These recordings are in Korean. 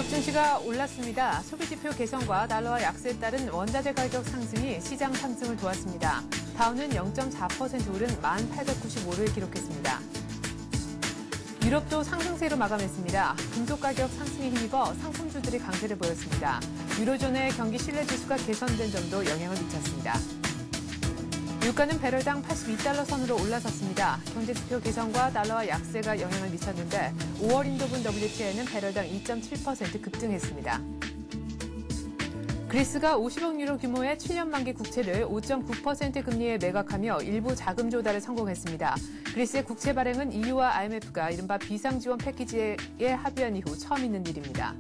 뉴욕 증시가 올랐습니다. 소비지표 개선과 달러와 약세에 따른 원자재 가격 상승이 시장 상승을 도왔습니다. 다우는 0.4% 오른 1,895를 기록했습니다. 유럽도 상승세로 마감했습니다. 금속 가격 상승에 힘입어 상품주들이 강세를 보였습니다. 유로존의 경기 신뢰지수가 개선된 점도 영향을 미쳤습니다. 유가는 배럴당 82달러 선으로 올라섰습니다. 경제지표 개선과 달러와 약세가 영향을 미쳤는데 5월 인도분 WTI는 배럴당 2.7% 급등했습니다. 그리스가 50억 유로 규모의 7년 만기 국채를 5.9% 금리에 매각하며 일부 자금 조달에 성공했습니다. 그리스의 국채 발행은 EU와 IMF가 이른바 비상지원 패키지에 합의한 이후 처음 있는 일입니다.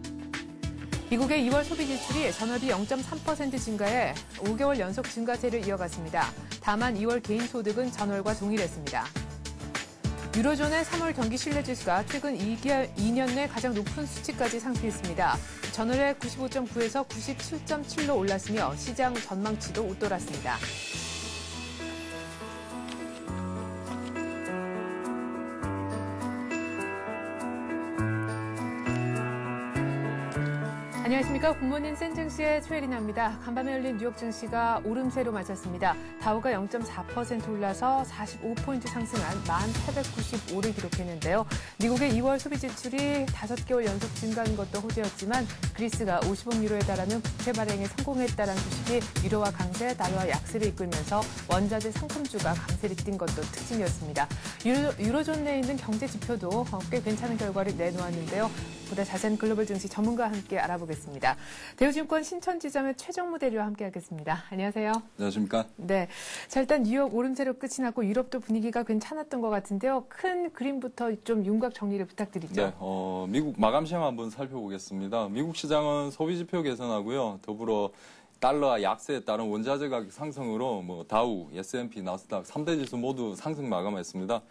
미국의 2월 소비 지출이 전월비 0.3% 증가해 5개월 연속 증가세를 이어갔습니다. 다만 2월 개인 소득은 전월과 동일했습니다. 유로존의 3월 경기 신뢰지수가 최근 2년 내 가장 높은 수치까지 상승했습니다. 전월에 95.9에서 97.7로 올랐으며 시장 전망치도 웃돌았습니다. 안녕하십니까. 굿모닝 센증시의 최혜린입니다. 간밤에 열린 뉴욕 증시가 오름세로 마쳤습니다. 다우가 0.4% 올라서 45포인트 상승한 1,895를 기록했는데요. 미국의 2월 소비 지출이 5개월 연속 증가한 것도 호재였지만 그리스가 50억 유로에 달하는 국채 발행에 성공했다는 소식이 유로와 강세, 달러와 약세를 이끌면서 원자재 상품주가 강세를 띈 것도 특징이었습니다. 유로존 내에 있는 경제 지표도 꽤 괜찮은 결과를 내놓았는데요. 보다 자세한 글로벌 증시 전문가와 함께 알아보겠습니다. 대우증권 신천지점의 최정무 대리와 함께하겠습니다. 안녕하세요. 안녕하십니까? 네. 자, 일단 뉴욕 오름세로 끝이 났고 유럽도 분위기가 괜찮았던 것 같은데요. 큰 그림부터 좀 윤곽 정리를 부탁드리죠. 네. 미국 마감 시황 한번 살펴보겠습니다. 미국 시장은 소비지표 개선하고요. 더불어 달러와 약세에 따른 원자재 가격 상승으로 다우, S&P, 나스닥 3대 지수 모두 상승 마감했습니다.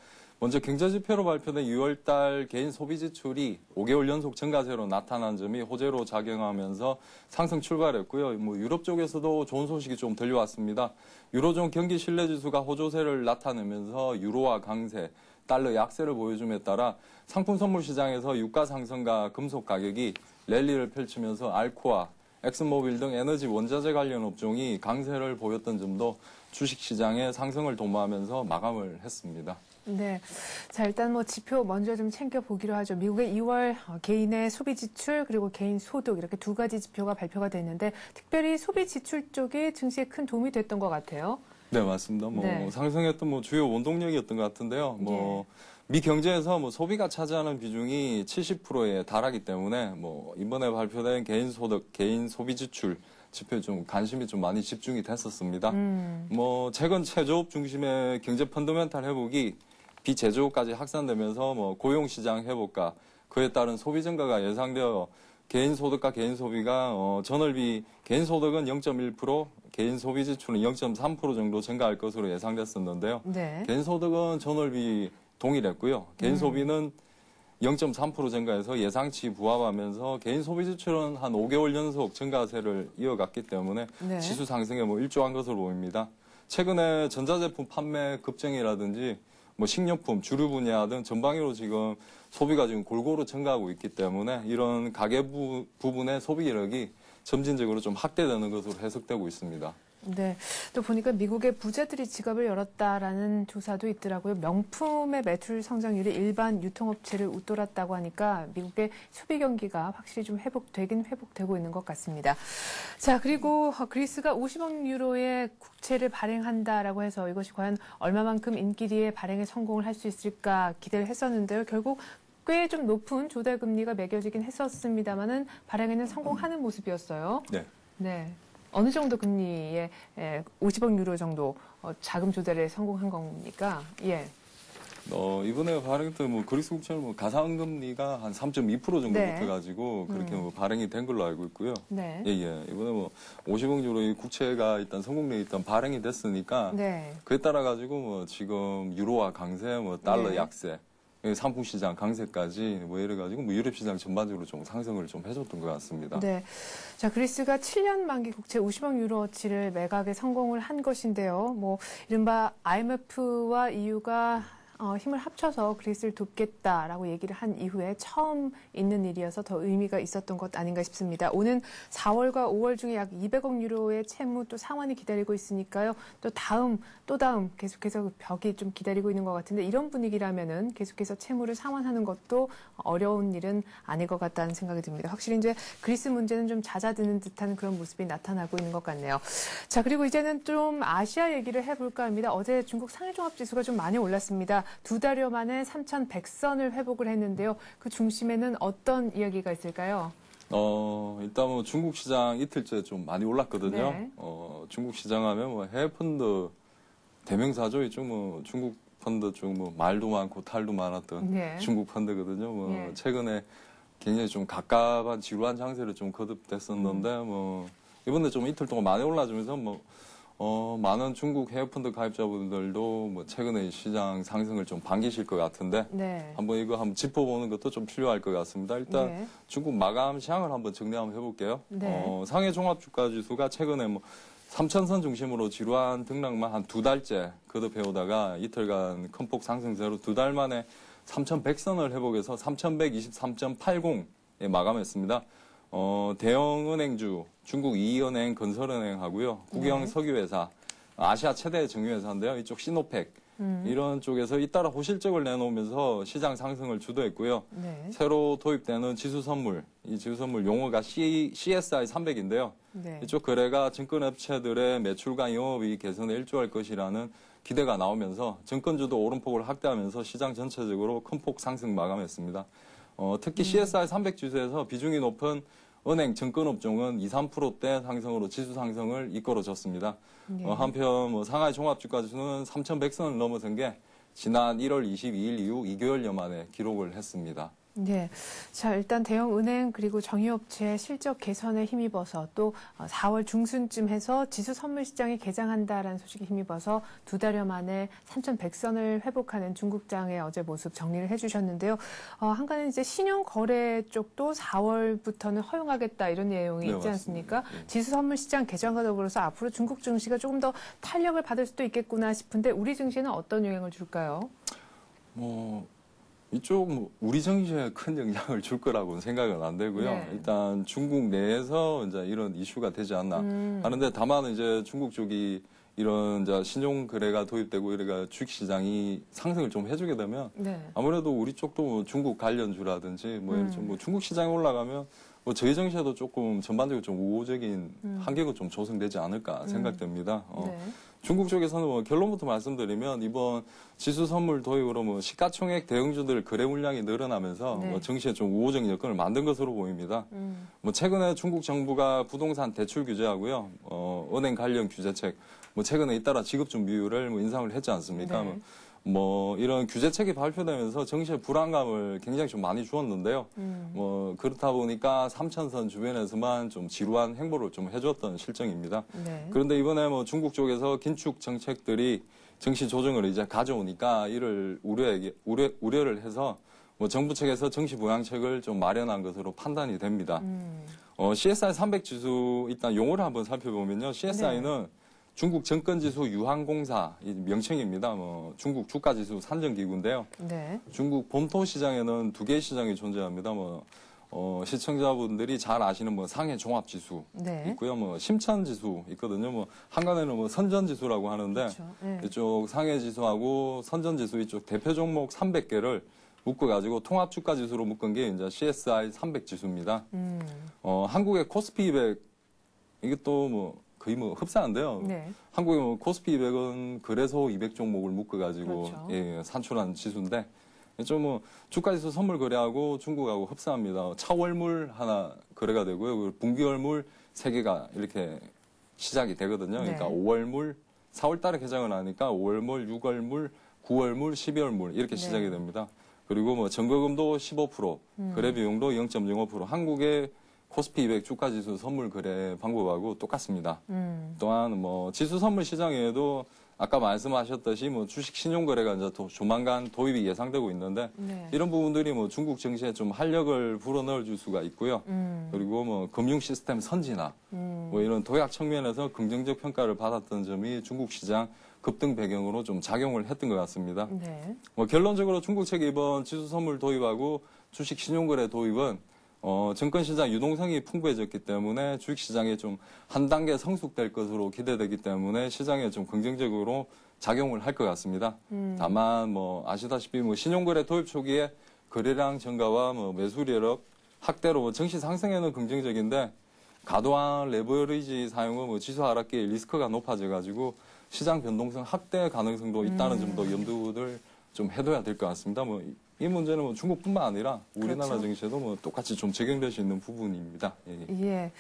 먼저 경제지표로 발표된 6월달 개인 소비지출이 5개월 연속 증가세로 나타난 점이 호재로 작용하면서 상승 출발했고요. 유럽 쪽에서도 좋은 소식이 좀 들려왔습니다. 유로존 경기 신뢰지수가 호조세를 나타내면서 유로화 강세, 달러 약세를 보여줌에 따라 상품 선물 시장에서 유가 상승과 금속 가격이 랠리를 펼치면서 알코아, 엑슨모빌 등 에너지 원자재 관련 업종이 강세를 보였던 점도 주식시장의 상승을 도모하면서 마감을 했습니다. 네. 자, 일단 지표 먼저 좀 챙겨보기로 하죠. 미국의 2월 개인의 소비 지출 그리고 개인 소득 이렇게 두 가지 지표가 발표가 됐는데 특별히 소비 지출 쪽이 증시에 큰 도움이 됐던 것 같아요. 네, 맞습니다. 네. 상승했던 주요 원동력이었던 것 같은데요. 네. 미 경제에서 소비가 차지하는 비중이 70%에 달하기 때문에 이번에 발표된 개인 소득, 개인 소비 지출 지표에 좀 관심이 좀 많이 집중이 됐었습니다. 최근 제조업 중심의 경제 펀더멘탈 회복이 비제조업까지 확산되면서 고용 시장 회복과 그에 따른 소비 증가가 예상되어 개인 소득과 개인 소비가 전월비 개인 소득은 0.1%, 개인 소비 지출은 0.3% 정도 증가할 것으로 예상됐었는데요. 네. 개인 소득은 전월비 동일했고요. 개인 소비는 0.3% 증가해서 예상치 부합하면서 개인 소비 지출은 한 5개월 연속 증가세를 이어갔기 때문에 네. 지수 상승에 일조한 것으로 보입니다. 최근에 전자제품 판매 급증이라든지 식료품, 주류 분야 등 전방위로 지금 소비가 지금 골고루 증가하고 있기 때문에 이런 가계 부분의 소비 이력이 점진적으로 좀 확대되는 것으로 해석되고 있습니다. 네. 또 보니까 미국의 부자들이 지갑을 열었다라는 조사도 있더라고요. 명품의 매출 성장률이 일반 유통업체를 웃돌았다고 하니까 미국의 소비 경기가 확실히 좀 회복되고 있는 것 같습니다. 자, 그리고 그리스가 50억 유로의 국채를 발행한다라고 해서 이것이 과연 얼마만큼 인기리에 발행에 성공을 할 수 있을까 기대를 했었는데요. 결국 꽤 좀 높은 조달 금리가 매겨지긴 했었습니다만은 발행에는 성공하는 모습이었어요. 네. 네. 어느 정도 금리에 50억 유로 정도 자금 조달에 성공한 겁니까? 예. 이번에 발행했던 그리스 국채는 가상금리가 한 3.2% 정도 네. 붙어가지고 그렇게 발행이 된 걸로 알고 있고요. 네. 예. 이번에 50억 유로의 국채가 일단 성공률이 일단 발행이 됐으니까 네. 그에 따라 가지고 지금 유로화 강세, 달러 네. 약세, 상품 시장 강세까지 이래 가지고 유럽 시장 전반적으로 좀 상승을 좀 해줬던 것 같습니다. 네. 자, 그리스가 7년 만기 국채 50억 유로어치를 매각에 성공을 한 것인데요. 이른바 IMF와 EU가 힘을 합쳐서 그리스를 돕겠다라고 얘기를 한 이후에 처음 있는 일이어서 더 의미가 있었던 것 아닌가 싶습니다. 오는 4월과 5월 중에 약 200억 유로의 채무 또 상환이 기다리고 있으니까요. 또 다음 계속해서 벽이 좀 기다리고 있는 것 같은데 이런 분위기라면은 계속해서 채무를 상환하는 것도 어려운 일은 아닐 것 같다는 생각이 듭니다. 확실히 이제 그리스 문제는 좀 잦아드는 듯한 그런 모습이 나타나고 있는 것 같네요. 자, 그리고 이제는 좀 아시아 얘기를 해볼까 합니다. 어제 중국 상해종합지수가 좀 많이 올랐습니다. 2달여 만에 3,100선을 회복을 했는데요. 그 중심에는 어떤 이야기가 있을까요? 일단 뭐 중국 시장 이틀째 좀 많이 올랐거든요. 네. 중국 시장 하면 뭐 해외 펀드 대명사죠. 이쪽 뭐 중국 펀드 쪽 뭐 말도 많고 탈도 많았던 네. 중국 펀드거든요. 뭐 네. 최근에 굉장히 좀 갑갑한 지루한 장세를 좀 거듭됐었는데 뭐 이번에 좀 이틀 동안 많이 올라주면서 많은 중국 해외 펀드 가입자분들도 뭐 최근에 시장 상승을 좀 반기실 것 같은데 네. 한번 짚어보는 것도 좀 필요할 것 같습니다. 일단 네. 중국 마감 시황을 한번 정리 한번 해볼게요. 네. 상해 종합주가지수가 최근에 뭐 3,000선 중심으로 지루한 등락만 한 2달째 거듭해오다가 이틀간 큰 폭 상승세로 2달 만에 3,100선을 회복해서 3,123.80에 마감했습니다. 대형은행주, 중국 이은행, 건설은행하고요, 국영 네. 석유회사, 아시아 최대 정유회사인데요. 이쪽 시노팩, 이런 쪽에서 잇따라 호실적을 내놓으면서 시장 상승을 주도했고요. 네. 새로 도입되는 지수 선물, 이 지수 선물 용어가 CSI 300인데요. 네. 이쪽 거래가 증권업체들의 매출과 영업이익 개선에 일조할 것이라는 기대가 나오면서 증권주도 오름폭을 확대하면서 시장 전체적으로 큰 폭 상승 마감했습니다. 특히 CSI 300 지수에서 비중이 높은 은행, 증권업종은 2, 3%대 상승으로 지수 상승을 이끌어줬습니다. 네. 한편 뭐 상하이 종합주가지수는 3,100선을 넘어선 게 지난 1월 22일 이후 2개월여 만에 기록을 했습니다. 네. 자, 일단 대형 은행 그리고 정유업체의 실적 개선에 힘입어서 또 4월 중순쯤 해서 지수 선물 시장이 개장한다라는 소식에 힘입어서 2달여 만에 3,100선을 회복하는 중국장의 어제 모습 정리를 해주셨는데요. 한간은 이제 신용 거래 쪽도 4월부터는 허용하겠다 이런 내용이 네, 있지 맞습니다. 않습니까? 네. 지수 선물 시장 개장과 더불어서 앞으로 중국 증시가 조금 더 탄력을 받을 수도 있겠구나 싶은데 우리 증시는 어떤 영향을 줄까요? 이쪽 우리 정치에 큰 영향을 줄 거라고는 생각은 안 되고요. 네. 일단 중국 내에서 이제 이런 이슈가 되지 않나 하는데 다만 이제 중국 쪽이 이런 이제 신용 거래가 도입되고 이래가 주식 시장이 상승을 좀 해주게 되면 네. 아무래도 우리 쪽도 뭐 중국 관련주라든지 뭐 예를 들어 뭐 중국 시장에 올라가면 뭐 저희 정시에도 조금 전반적으로 좀 우호적인 환경이 좀 조성되지 않을까 생각됩니다. 네. 중국 쪽에서는 뭐 결론부터 말씀드리면 이번 지수 선물 도입으로 뭐 시가총액 대형주들 거래 물량이 늘어나면서 네. 뭐 증시에 좀 우호적인 여건을 만든 것으로 보입니다. 뭐 최근에 중국 정부가 부동산 대출 규제하고요, 은행 관련 규제책, 뭐 최근에 잇따라 지급 준비율을 뭐 인상을 했지 않습니까? 네. 뭐 이런 규제책이 발표되면서 정시의 불안감을 굉장히 좀 많이 주었는데요. 뭐 그렇다 보니까 3,000선 주변에서만 좀 지루한 행보를 좀 해줬던 실정입니다. 네. 그런데 이번에 뭐 중국 쪽에서 긴축 정책들이 정시 조정을 이제 가져오니까 이를 우려를 해서 뭐 정부 측에서 정시 부양책을 좀 마련한 것으로 판단이 됩니다. CSI 300 지수 일단 용어를 한번 살펴보면요. CSI는 중국 정권지수 유한공사 명칭입니다. 뭐 중국 주가지수 산정기구인데요. 네. 중국 본토 시장에는 두 개의 시장이 존재합니다. 시청자분들이 잘 아시는 뭐 상해 종합지수 네. 있고요. 뭐 심천지수 있거든요. 뭐 한간에는 뭐 선전지수라고 하는데 그렇죠. 네. 이쪽 상해지수하고 선전지수 이쪽 대표 종목 300개를 묶어가지고 통합주가지수로 묶은 게 이제 CSI 300 지수입니다. 한국의 코스피 200 이게 또 뭐 거의 뭐 흡사한데요. 네. 한국의 뭐 코스피 200은 거래소 200 종목을 묶어가지고 그렇죠. 예, 산출한 지수인데 좀 뭐 주가지수 선물 거래하고 중국하고 흡사합니다. 차월물 하나 거래가 되고요. 그리고 분기월물 3개가 이렇게 시작이 되거든요. 그러니까 네. 5월물 4월 달에 개장을 하니까 5월물, 6월물, 9월물, 12월물 이렇게 네. 시작이 됩니다. 그리고 뭐 점거금도 15%, 거래 비용도 0.05%. 한국의 코스피 200 주가지수 선물 거래 방법하고 똑같습니다. 또한 뭐 지수 선물 시장에도 아까 말씀하셨듯이 뭐 주식 신용 거래가 이제 조만간 도입이 예상되고 있는데 네. 이런 부분들이 뭐 중국 증시에 좀 활력을 불어넣을 줄 수가 있고요. 그리고 뭐 금융 시스템 선진화 뭐 이런 도약 측면에서 긍정적 평가를 받았던 점이 중국 시장 급등 배경으로 좀 작용을 했던 것 같습니다. 네. 뭐 결론적으로 중국 측이 이번 지수 선물 도입하고 주식 신용거래 도입은 증권시장 유동성이 풍부해졌기 때문에 주식시장에 좀 한 단계 성숙될 것으로 기대되기 때문에 시장에 좀 긍정적으로 작용을 할 것 같습니다. 다만 뭐 아시다시피 뭐 신용거래 도입 초기에 거래량 증가와 뭐 매수력 확대로 뭐 증시 상승에는 긍정적인데 과도한 레버리지 사용은 뭐 지수 하락기에 리스크가 높아져가지고 시장 변동성 확대 가능성도 있다는 점도 염두를 좀 해둬야 될 것 같습니다. 뭐 이 문제는 뭐 중국뿐만 아니라 우리나라 그렇죠. 증시에도 뭐 똑같이 좀 적용될 수 있는 부분입니다. 예. 예.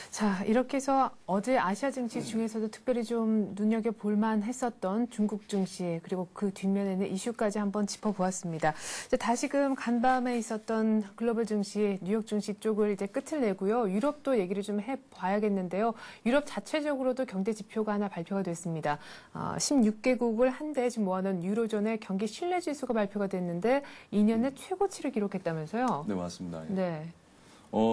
자, 이렇게 해서 어제 아시아 증시 중에서도 특별히 좀 눈여겨볼만 했었던 중국 증시, 그리고 그 뒷면에는 이슈까지 한번 짚어보았습니다. 이제 다시금 간밤에 있었던 글로벌 증시, 뉴욕 증시 쪽을 이제 끝을 내고요. 유럽도 얘기를 좀 해봐야겠는데요. 유럽 자체적으로도 경제 지표가 하나 발표가 됐습니다. 16개국을 한데 지금 모아놓은 유로존의 경기 신뢰 지수가 발표가 됐는데 2년 내 최고치를 기록했다면서요? 네, 맞습니다. 예. 네.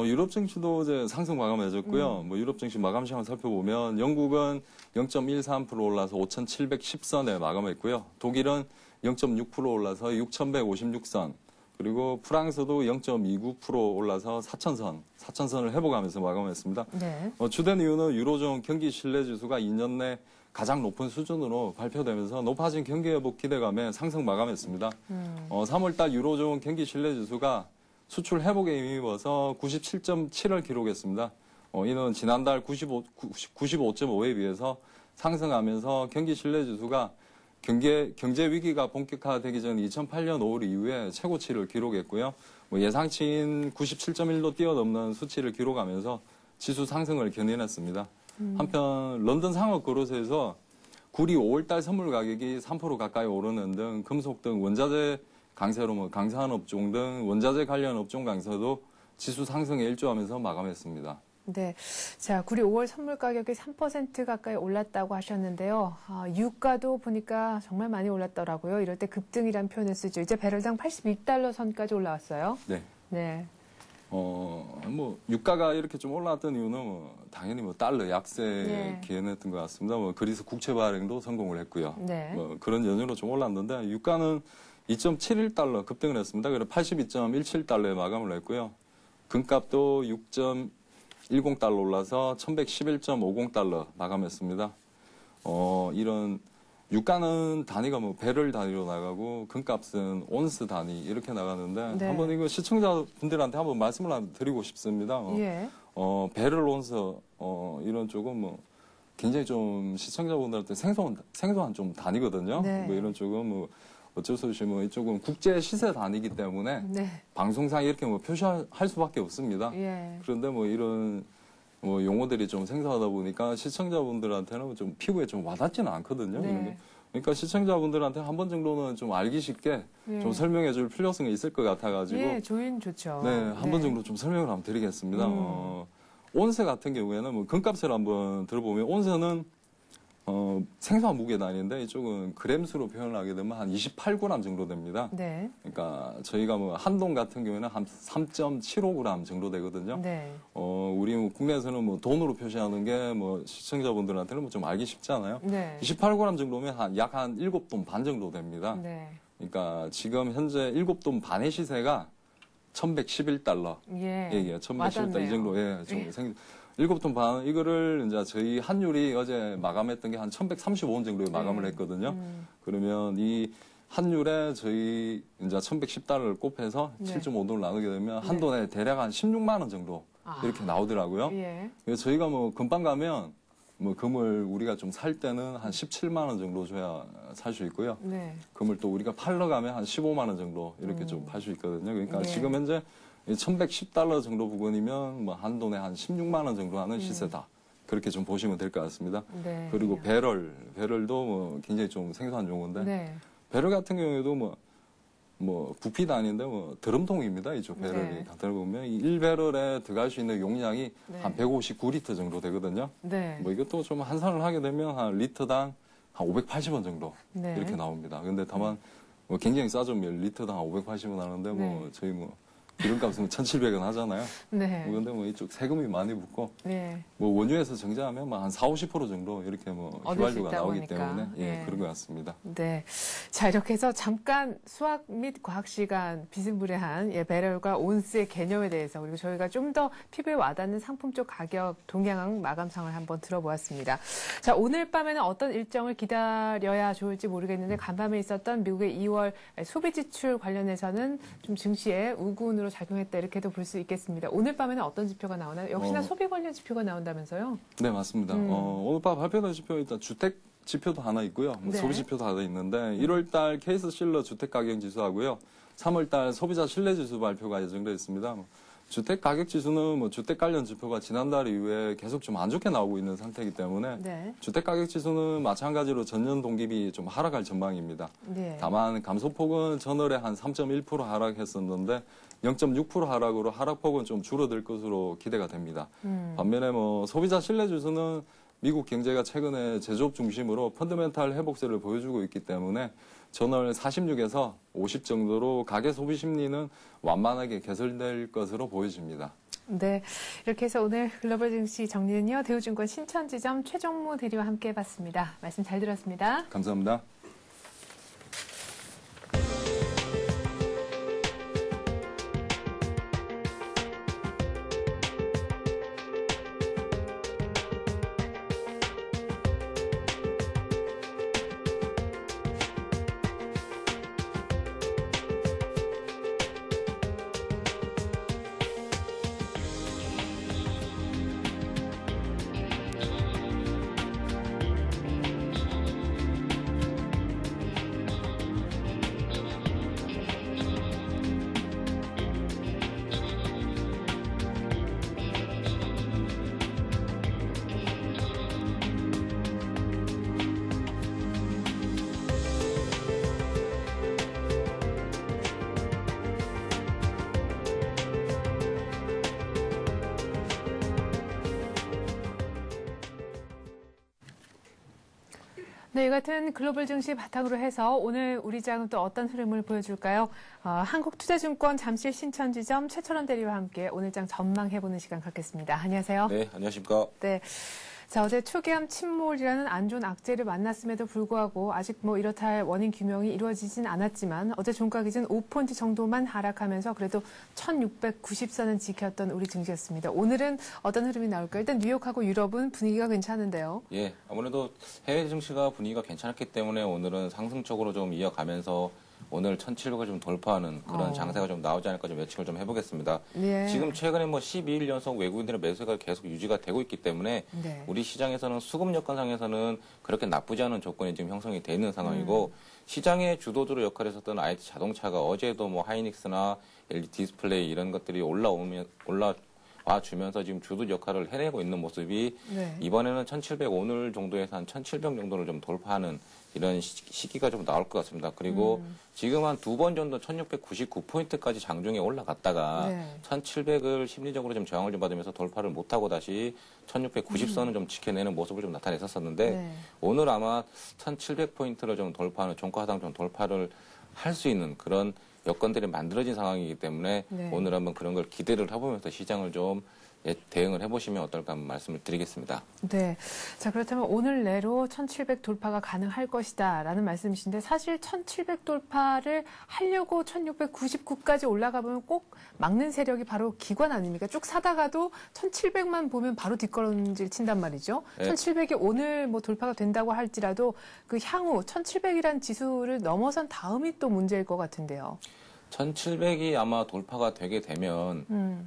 유럽 증시도 이제 상승 마감해졌고요. 뭐 유럽 증시 마감 시황을 살펴보면 영국은 0.13% 올라서 5,710선에 마감했고요. 독일은 0.6% 올라서 6,156선. 그리고 프랑스도 0.29% 올라서 4,000선을 회복하면서 마감했습니다. 네. 주된 이유는 유로존 경기 신뢰 지수가 2년 내 가장 높은 수준으로 발표되면서 높아진 경기 회복 기대감에 상승 마감했습니다. 3월달 유로존 경기 신뢰 지수가 수출 회복에 힘입어서 97.7을 기록했습니다. 이는 지난달 95.5에 비해서 상승하면서 경기 신뢰 지수가 경제 위기가 본격화되기 전 2008년 5월 이후에 최고치를 기록했고요. 예상치인 97.1도 뛰어넘는 수치를 기록하면서 지수 상승을 견인했습니다. 한편 런던 상업 거래소에서 구리 5월달 선물 가격이 3% 가까이 오르는 등 금속 등 원자재 강세로 뭐 강세한 업종 등 원자재 관련 업종 강세도 지수 상승에 일조하면서 마감했습니다. 네. 자, 구리 5월 선물 가격이 3% 가까이 올랐다고 하셨는데요. 유가도 보니까 정말 많이 올랐더라고요. 이럴 때 급등이란 표현을 쓰죠. 이제 배럴당 82달러 선까지 올라왔어요. 네. 네. 뭐 유가가 이렇게 좀 올라왔던 이유는 뭐 당연히 뭐 달러 약세에 네. 기인했던 것 같습니다. 뭐 그리스 국채 발행도 성공을 했고요. 네. 뭐 그런 연유로 좀 올랐는데 유가는 2.71달러 급등을 했습니다. 그래서 82.17달러에 마감을 했고요. 금값도 6.10달러 올라서 1111.50달러 마감했습니다. 이런 유가는 단위가 뭐 배럴 단위로 나가고 금값은 온스 단위 이렇게 나가는데 네. 한번 이거 시청자분들한테 한번 말씀을 드리고 싶습니다. 예. 배럴 온스 이런 쪽은 뭐 굉장히 좀 시청자분들한테 생소한 좀 단위거든요. 네. 뭐 이런 쪽은 뭐 어쩔 수 없이 뭐 이쪽은 국제 시세 단위이기 때문에 네. 방송상 이렇게 뭐 표시할 수밖에 없습니다. 예. 그런데 뭐 이런 뭐 용어들이 좀 생소하다 보니까 시청자분들한테는 좀 피부에 좀 와닿지는 않거든요. 네. 이런 게. 그러니까 시청자분들한테 한 번 정도는 좀 알기 쉽게 예. 좀 설명해 줄 필요성이 있을 것 같아가지고 예, 조인 좋죠. 네, 한 번 정도 좀 설명을 한번 드리겠습니다. 온세 같은 경우에는 뭐 금값을 한번 들어보면 온세는 생소한 무게 단위인데 이쪽은 그램수로 표현을 하게 되면 한 28g 정도 됩니다. 네. 그러니까 저희가 뭐 한돈 같은 경우에는 한 3.75g 정도 되거든요. 네. 우리 뭐 국내에서는 뭐 돈으로 표시하는 게 뭐 시청자분들한테는 뭐 좀 알기 쉽잖아요. 네. 28g 정도면 약 한 7돈 반 정도 됩니다. 네. 그러니까 지금 현재 7돈 반의 시세가 1111달러. 예. 예, 1111달러 이 정도, 예, 예. 7돈 반, 이거를 이제 저희 환율이 어제 마감했던 게 한 1135원 정도에 마감을 했거든요. 그러면 이 환율에 저희 이제 1110달러를 곱해서 네. 7.5돈을 나누게 되면 네. 한 돈에 대략 한 16만 원 정도 이렇게 나오더라고요. 예. 그래서 저희가 뭐 금방 가면 뭐 금을 우리가 좀 살 때는 한 17만 원 정도 줘야 살 수 있고요. 네. 금을 또 우리가 팔러 가면 한 15만 원 정도 이렇게 좀 팔 수 있거든요. 그러니까 네. 지금 현재 1110달러 정도 부근이면 뭐 한 돈에 한 16만 원 정도 하는 시세다. 그렇게 좀 보시면 될 것 같습니다. 네. 그리고 배럴도 뭐 굉장히 좀 생소한 용어인데 네. 배럴 같은 경우에도 뭐 부피 단위인데 뭐 드럼통입니다. 이쪽 배럴이 네. 간단히 보면 이 1배럴에 들어갈 수 있는 용량이 네. 한 159리터 정도 되거든요. 네. 뭐 이것도 좀 환산을 하게 되면 한 리터당 한 580원 정도 네. 이렇게 나옵니다. 근데 다만 뭐 굉장히 싸죠. 리터당 한 580원 하는데 뭐 네. 저희 뭐 기름값은 1,700원 하잖아요. 네. 그런데 뭐 이쪽 세금이 많이 붙고 네. 뭐 원유에서 정제하면 뭐 한 40~50% 정도 이렇게 뭐 휘발유가 나오기 보니까. 때문에 예, 네. 그런 것 같습니다. 네. 자, 이렇게 해서 잠깐 수학 및 과학 시간 비스무리한 배럴과 온스의 개념에 대해서 그리고 저희가 좀 더 피부에 와닿는 상품 쪽 가격 동향 마감상을 한번 들어보았습니다. 자, 오늘 밤에는 어떤 일정을 기다려야 좋을지 모르겠는데 간밤에 있었던 미국의 2월 소비 지출 관련해서는 좀 증시에 우군으로 작용했다 이렇게도 볼 수 있겠습니다. 오늘 밤에는 어떤 지표가 나오나요? 역시나 소비 관련 지표가 나온다면서요? 네, 맞습니다. 오늘 밤 발표된 지표 일단 주택 지표도 하나 있고요. 네. 소비 지표도 하나 있는데 1월달 케이스 실러 주택 가격 지수하고요. 3월달 소비자 신뢰 지수 발표가 예정되어 있습니다. 주택 가격 지수는 뭐 주택 관련 지표가 지난달 이후에 계속 좀 안 좋게 나오고 있는 상태이기 때문에 네. 주택 가격 지수는 마찬가지로 전년 동기비 좀 하락할 전망입니다. 네. 다만 감소폭은 전월에 한 3.1% 하락했었는데 0.6% 하락으로 하락폭은 좀 줄어들 것으로 기대가 됩니다. 반면에 뭐 소비자 신뢰 지수는 미국 경제가 최근에 제조업 중심으로 펀더멘탈 회복세를 보여주고 있기 때문에 전월 46에서 50 정도로 가계 소비 심리는 완만하게 개선될 것으로 보여집니다. 네, 이렇게 해서 오늘 글로벌 증시 정리는요. 대우증권 신천지점 최종무 대리와 함께 해봤습니다. 말씀 잘 들었습니다. 감사합니다. 네, 이 같은 글로벌 증시 바탕으로 해서 오늘 우리 장은 또 어떤 흐름을 보여줄까요? 한국투자증권 잠실 신천지점 최철원 대리와 함께 오늘 장 전망해보는 시간 갖겠습니다. 안녕하세요. 네, 안녕하십니까. 네. 자, 어제 초기암 침몰이라는 안 좋은 악재를 만났음에도 불구하고 아직 뭐 이렇다 할 원인 규명이 이루어지진 않았지만 어제 종가 기준 5포인트 정도만 하락하면서 그래도 1690선은 지켰던 우리 증시였습니다. 오늘은 어떤 흐름이 나올까요? 일단 뉴욕하고 유럽은 분위기가 괜찮은데요. 예, 아무래도 해외 증시가 분위기가 괜찮았기 때문에 오늘은 상승적으로 좀 이어가면서 오늘 1700을 좀 돌파하는 그런 장세가 좀 나오지 않을까 좀 예측을 좀 해보겠습니다. 네. 지금 최근에 뭐 12일 연속 외국인들의 매수가 계속 유지가 되고 있기 때문에 네. 우리 시장에서는 수급 여건상에서는 그렇게 나쁘지 않은 조건이 지금 형성이 돼 있는 상황이고 시장의 주도주로 역할을 했었던 IT 자동차가 어제도 뭐 하이닉스나 LG 디스플레이 이런 것들이 올라와 주면서 지금 주도 역할을 해내고 있는 모습이 네. 이번에는 1700 오늘 정도에서 한 1700 정도를 좀 돌파하는 이런 시기가 좀 나올 것 같습니다. 그리고 지금 한 두 번 정도 1699포인트까지 장중에 올라갔다가 네. 1700을 심리적으로 좀 저항을 좀 받으면서 돌파를 못하고 다시 1690선을 좀 지켜내는 모습을 좀 나타냈었는데 네. 오늘 아마 1700포인트를 좀 돌파하는 종가하단 좀 돌파를 할 수 있는 그런 여건들이 만들어진 상황이기 때문에 네. 오늘 한번 그런 걸 기대를 해보면서 시장을 좀 대응을 해보시면 어떨까 한번 말씀을 드리겠습니다. 네. 자, 그렇다면 오늘 내로 1700 돌파가 가능할 것이다 라는 말씀이신데 사실 1700 돌파를 하려고 1699까지 올라가 보면 꼭 막는 세력이 바로 기관 아닙니까? 쭉 사다가도 1700만 보면 바로 뒷걸음질 친단 말이죠. 네. 1700이 오늘 뭐 돌파가 된다고 할지라도 그 향후 1700이란 지수를 넘어선 다음이 또 문제일 것 같은데요. 1700이 아마 돌파가 되게 되면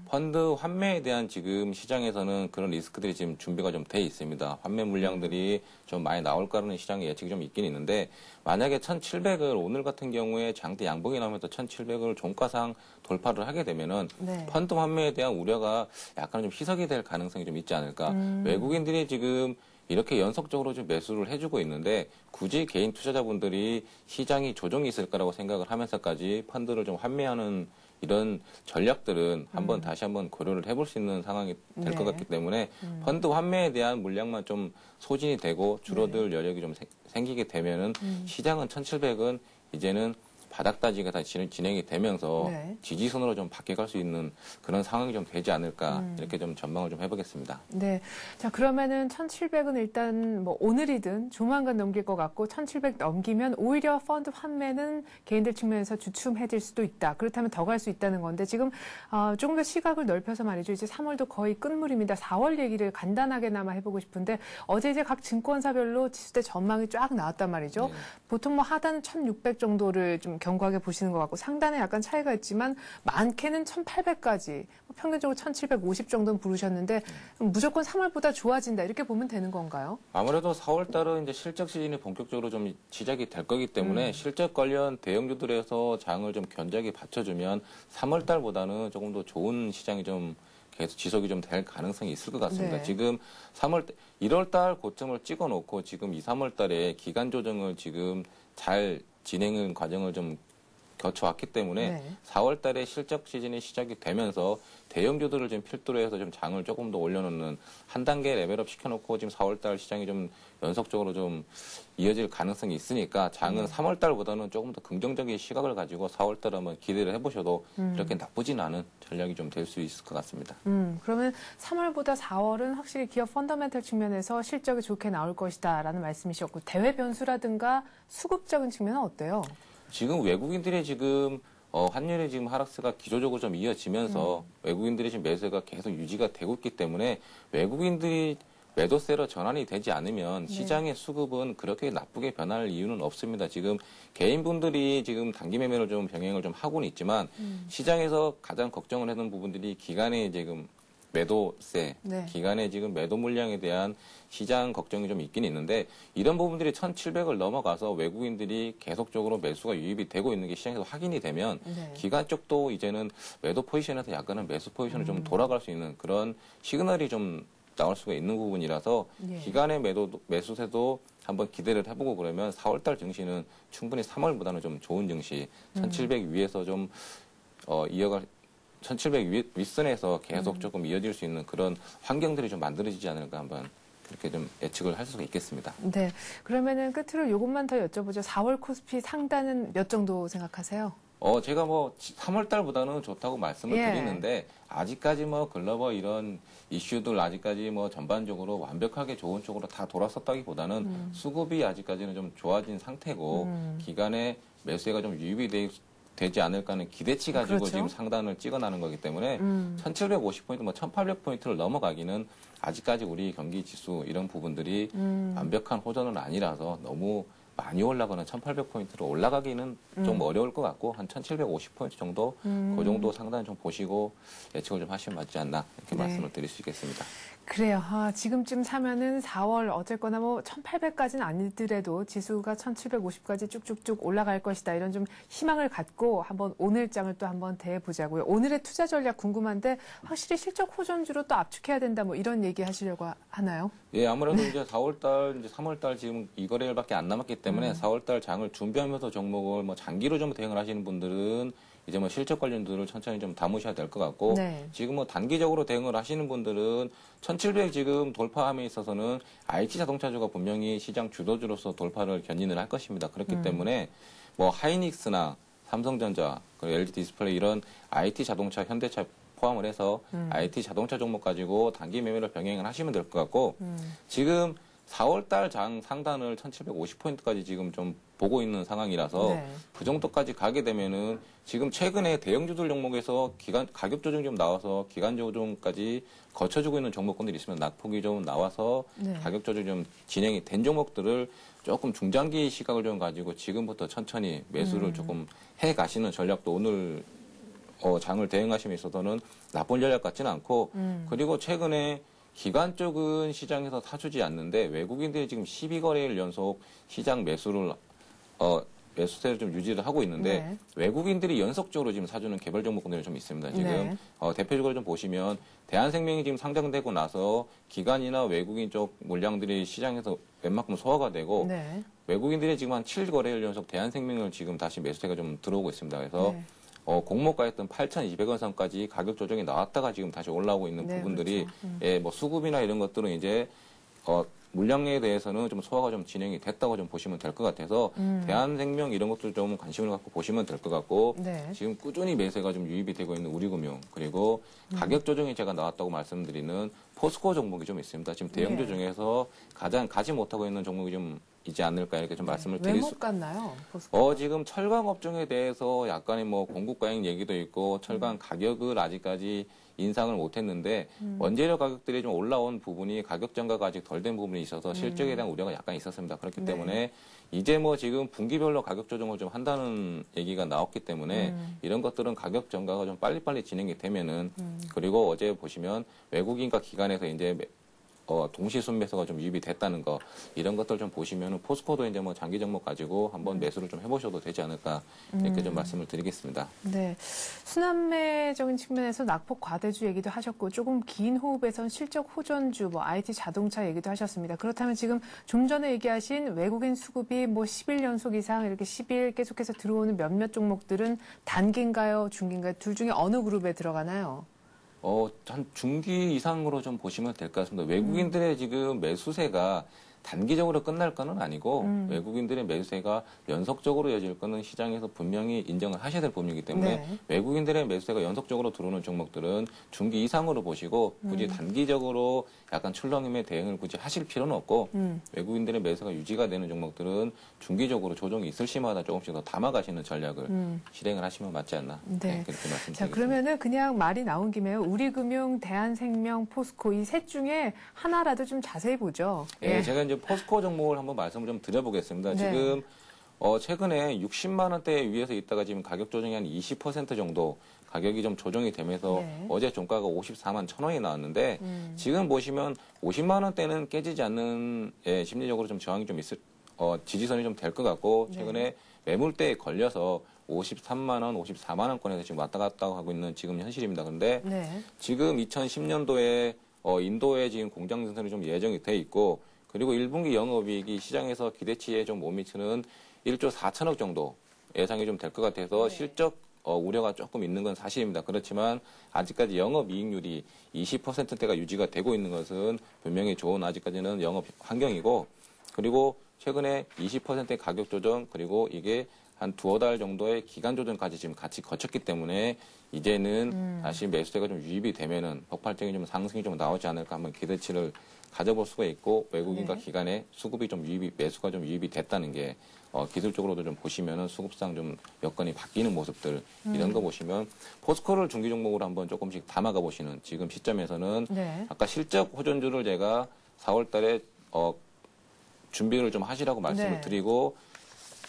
펀드 환매에 대한 지금 시장에서는 그런 리스크들이 지금 준비가 좀 돼 있습니다. 환매 물량들이 좀 많이 나올 거라는 시장의 예측이 좀 있긴 있는데 만약에 1700을 오늘 같은 경우에 장대 양봉이 나오면서 1700을 종가상 돌파를 하게 되면은 네. 펀드 환매에 대한 우려가 약간 좀 희석이 될 가능성이 좀 있지 않을까. 외국인들이 지금 이렇게 연속적으로 좀 매수를 해주고 있는데 굳이 개인 투자자분들이 시장이 조정이 있을 거라고 생각을 하면서까지 펀드를 좀 환매하는 이런 전략들은 한번 다시 한번 고려를 해볼 수 있는 상황이 될 것 네. 같기 때문에 펀드 환매에 대한 물량만 좀 소진이 되고 줄어들 여력이 좀 생기게 되면은 시장은 1700은 이제는 바닥 다지가 다 진행이 되면서 네. 지지선으로 좀 바뀌어갈 수 있는 그런 상황이 좀 되지 않을까 이렇게 좀 전망을 좀 해보겠습니다. 네. 자, 그러면은 1700은 일단 뭐 오늘이든 조만간 넘길 것 같고 1700 넘기면 오히려 펀드 환매는 개인들 측면에서 주춤해질 수도 있다. 그렇다면 더 갈 수 있다는 건데 지금 조금 더 시각을 넓혀서 말이죠. 이제 3월도 거의 끝물입니다. 4월 얘기를 간단하게나마 해보고 싶은데 어제 이제 각 증권사별로 지수대 전망이 쫙 나왔단 말이죠. 네. 보통 뭐 하단은 1600 정도를 좀 견고하게 보시는 것 같고 상단에 약간 차이가 있지만 많게는 1800까지 평균적으로 1750 정도는 부르셨는데 무조건 3월보다 좋아진다 이렇게 보면 되는 건가요? 아무래도 4월 달은 이제 실적 시즌이 본격적으로 좀 시작이 될 거기 때문에 실적 관련 대형주들에서 장을 좀 견작이 받쳐주면 3월 달보다는 조금 더 좋은 시장이 좀 계속 지속이 좀 될 가능성이 있을 것 같습니다. 네. 지금 1월 달 고점을 찍어 놓고 지금 2, 3월 달에 기간 조정을 지금 잘 진행을 과정을 좀 거쳐왔기 때문에 네. 4월 달에 실적 시즌이 시작이 되면서 대형주들을 좀 필두로 해서 좀 장을 조금 더 올려놓는 한 단계 레벨업 시켜놓고 지금 4월 달 시장이 좀 연속적으로 좀 이어질 가능성이 있으니까 장은 3월 달보다는 조금 더 긍정적인 시각을 가지고 4월 달 한번 기대를 해보셔도 그렇게 나쁘진 않은 전략이 좀 될 수 있을 것 같습니다. 그러면 3월보다 4월은 확실히 기업 펀더멘털 측면에서 실적이 좋게 나올 것이다라는 말씀이셨고 대외 변수라든가 수급적인 측면은 어때요? 지금 외국인들이 지금 환율이 지금 하락세가 기조적으로 좀 이어지면서 외국인들이 지금 매수가 계속 유지가 되고 있기 때문에 외국인들이 매도세로 전환이 되지 않으면 시장의 수급은 그렇게 나쁘게 변할 이유는 없습니다. 지금 개인분들이 지금 단기 매매를 좀 병행을 좀 하고는 있지만 시장에서 가장 걱정을 하는 부분들이 기간의 지금 매도세, 네. 기간의 지금 매도 물량에 대한 시장 걱정이 좀 있긴 있는데 이런 부분들이 1700을 넘어가서 외국인들이 계속적으로 매수가 유입이 되고 있는 게 시장에서 확인이 되면 네. 기간 쪽도 이제는 매도 포지션에서 약간은 매수 포지션을 좀 돌아갈 수 있는 그런 시그널이 좀 나올 수가 있는 부분이라서 예. 기간의 매수세도 한번 기대를 해보고 그러면 4월달 증시는 충분히 3월보다는 좀 좋은 증시 1700 위에서 좀 이어갈 1700 윗선에서 계속 조금 이어질 수 있는 그런 환경들이 좀 만들어지지 않을까 한번 그렇게 좀 예측을 할 수가 있겠습니다. 네. 그러면은 끝으로 이것만 더 여쭤보죠. 4월 코스피 상단은 몇 정도 생각하세요? 제가 뭐 3월 달보다는 좋다고 말씀을 예. 드리는데 아직까지 뭐 글로벌 이런 이슈들 아직까지 뭐 전반적으로 완벽하게 좋은 쪽으로 다 돌아섰다기보다는 수급이 아직까지는 좀 좋아진 상태고 기간에 매수가 좀 유입이 되지 않을까 하는 기대치 가지고 그렇죠. 지금 상단을 찍어나는 거기 때문에 1750포인트, 뭐 1800포인트를 넘어가기는 아직까지 우리 경기 지수 이런 부분들이 완벽한 호전은 아니라서 너무 많이 올라가는 1800포인트로 올라가기는 좀 어려울 것 같고 한 1750포인트 정도 그 정도 상단 좀 보시고 예측을 좀 하시면 맞지 않나 이렇게 네. 말씀을 드릴 수 있겠습니다. 그래요. 지금쯤 사면은 4월 어쨌거나 뭐 1800까지는 아니더라도 지수가 1750까지 쭉쭉쭉 올라갈 것이다. 이런 좀 희망을 갖고 한번 오늘장을 또 한번 대보자고요. 오늘의 투자 전략 궁금한데 확실히 실적 호전주로 또 압축해야 된다. 뭐 이런 얘기 하시려고 하나요? 예, 아무래도 이제 4월달, 이제 3월달 지금 2거래일밖에 안 남았기 때문에 4월달 장을 준비하면서 종목을 뭐 장기로 좀 대응을 하시는 분들은 이제 뭐 실적 관련들을 천천히 좀 담으셔야 될 것 같고 네. 지금 뭐 단기적으로 대응을 하시는 분들은 1700 지금 돌파함에 있어서는 IT 자동차주가 분명히 시장 주도주로서 돌파를 견인을 할 것입니다. 그렇기 때문에 뭐 하이닉스나 삼성전자, 그리고 LG 디스플레이 이런 IT 자동차, 현대차 포함을 해서 IT 자동차 종목 가지고 단기 매매를 병행을 하시면 될 것 같고 지금 4월달 장 상단을 1750포인트까지 지금 좀 보고 있는 상황이라서 네. 그 정도까지 가게 되면은 지금 최근에 대형주들 종목에서 가격 조정 좀 나와서 기간 조정까지 거쳐주고 있는 종목군들이 있으면 낙폭이 좀 나와서 네. 가격 조정이 좀 진행이 된 종목들을 조금 중장기 시각을 좀 가지고 지금부터 천천히 매수를 조금 해 가시는 전략도 오늘 장을 대응하심에 있어서는 나쁜 전략 같지는 않고 그리고 최근에 기관 쪽은 시장에서 사주지 않는데 외국인들이 지금 12거래일 연속 시장 매수를 매수세를 좀 유지를 하고 있는데 네. 외국인들이 연속적으로 지금 사주는 개별 종목군들이 좀 있습니다. 지금 네. 대표적으로 좀 보시면 대한생명이 지금 상장되고 나서 기관이나 외국인 쪽 물량들이 시장에서 웬만큼 소화가 되고 네. 외국인들이 지금 한 7거래일 연속 대한생명을 지금 다시 매수세가 좀 들어오고 있습니다. 그래서 네. 공모가였던 8,200원 선까지 가격 조정이 나왔다가 지금 다시 올라오고 있는 네, 부분들이 그렇죠. 예, 뭐 수급이나 이런 것들은 이제 물량에 대해서는 좀 소화가 좀 진행이 됐다고 좀 보시면 될 것 같아서 대한생명 이런 것도 좀 관심을 갖고 보시면 될 것 같고 네. 지금 꾸준히 매수가 좀 유입이 되고 있는 우리금융 그리고 가격 조정이 제가 나왔다고 말씀드리는 포스코 종목이 좀 있습니다. 지금 대형주 네. 중에서 가장 가지 못하고 있는 종목이 좀 있지 않을까 이렇게 좀 말씀을 드릴 수. 왜 못 갔나요? 포스코? 지금 철강 업종에 대해서 약간의 뭐 공급과잉 얘기도 있고 철강 가격을 아직까지 인상을 못했는데 원재료 가격들이 좀 올라온 부분이 가격 전가가 아직 덜 된 부분이 있어서 실적에 대한 우려가 약간 있었습니다. 그렇기 네. 때문에 이제 뭐 지금 분기별로 가격 조정을 좀 한다는 얘기가 나왔기 때문에 이런 것들은 가격 전가가 좀 빨리빨리 진행이 되면은 그리고 어제 보시면 외국인과 기관에서 이제 동시 순매수가 좀 유입이 됐다는 거 이런 것들 좀 보시면은 포스코도 이제 뭐 장기 종목 가지고 한번 매수를 좀 해보셔도 되지 않을까 이렇게 좀 말씀을 드리겠습니다. 네, 순환매적인 측면에서 낙폭 과대주 얘기도 하셨고 조금 긴 호흡에선 실적 호전주, 뭐 IT 자동차 얘기도 하셨습니다. 그렇다면 지금 좀 전에 얘기하신 외국인 수급이 뭐 10일 연속 이상 이렇게 10일 계속해서 들어오는 몇몇 종목들은 단기인가요, 중기인가요? 둘 중에 어느 그룹에 들어가나요? 한 중기 이상으로 좀 보시면 될 것 같습니다. 외국인들의 지금 매수세가 단기적으로 끝날 거는 아니고 외국인들의 매수세가 연속적으로 이어질 거는 시장에서 분명히 인정을 하셔야 될 부분이기 때문에 네. 외국인들의 매수세가 연속적으로 들어오는 종목들은 중기 이상으로 보시고 굳이 단기적으로 약간 출렁임에 대응을 굳이 하실 필요는 없고 외국인들의 매수가 유지가 되는 종목들은 중기적으로 조정이 있을 시마다 조금씩 더 담아가시는 전략을 실행을 하시면 맞지 않나 네. 그렇게 말씀드리겠습니다. 자, 그러면은 그냥 말이 나온 김에요. 우리금융, 대한생명, 포스코 이 셋 중에 하나라도 좀 자세히 보죠. 예, 제가 이제 포스코 종목을 한번 말씀을 좀 드려보겠습니다. 네. 지금 최근에 60만 원대 위에서 있다가 지금 가격 조정이 한 20% 정도 가격이 좀 조정이 되면서 네. 어제 종가가 54만 1,000원이 나왔는데 지금 보시면 50만 원대는 깨지지 않는 심리적으로 좀 저항이 좀 있을 지지선이 좀 될 것 같고 최근에 네. 매물대에 걸려서 53만 원, 54만 원권에서 지금 왔다 갔다 하고 있는 지금 현실입니다. 그런데 네. 지금 2010년도에 인도에 지금 공장 증설이 좀 예정이 돼 있고 그리고 1분기 영업이익이 시장에서 기대치에 좀 못 미치는 1조 4천억 정도 예상이 좀 될 것 같아서 네. 실적 우려가 조금 있는 건 사실입니다. 그렇지만 아직까지 영업이익률이 20%대가 유지가 되고 있는 것은 분명히 좋은 아직까지는 영업 환경이고 그리고 최근에 20%의 가격 조정 그리고 이게 한 두어 달 정도의 기간 조정까지 지금 같이 거쳤기 때문에 이제는 다시 매수세가 좀 유입이 되면은 폭발적인 좀 상승이 좀 나오지 않을까 한번 기대치를 가져볼 수가 있고 외국인과 네. 기관의 수급이 좀 매수가 좀 유입이 됐다는 게 기술적으로도 좀 보시면은 수급상 좀 여건이 바뀌는 모습들 이런 거 보시면 포스코를 중기 종목으로 한번 조금씩 담아가 보시는 지금 시점에서는 네. 아까 실적 호전주를 제가 4월 달에 준비를 좀 하시라고 말씀을 네. 드리고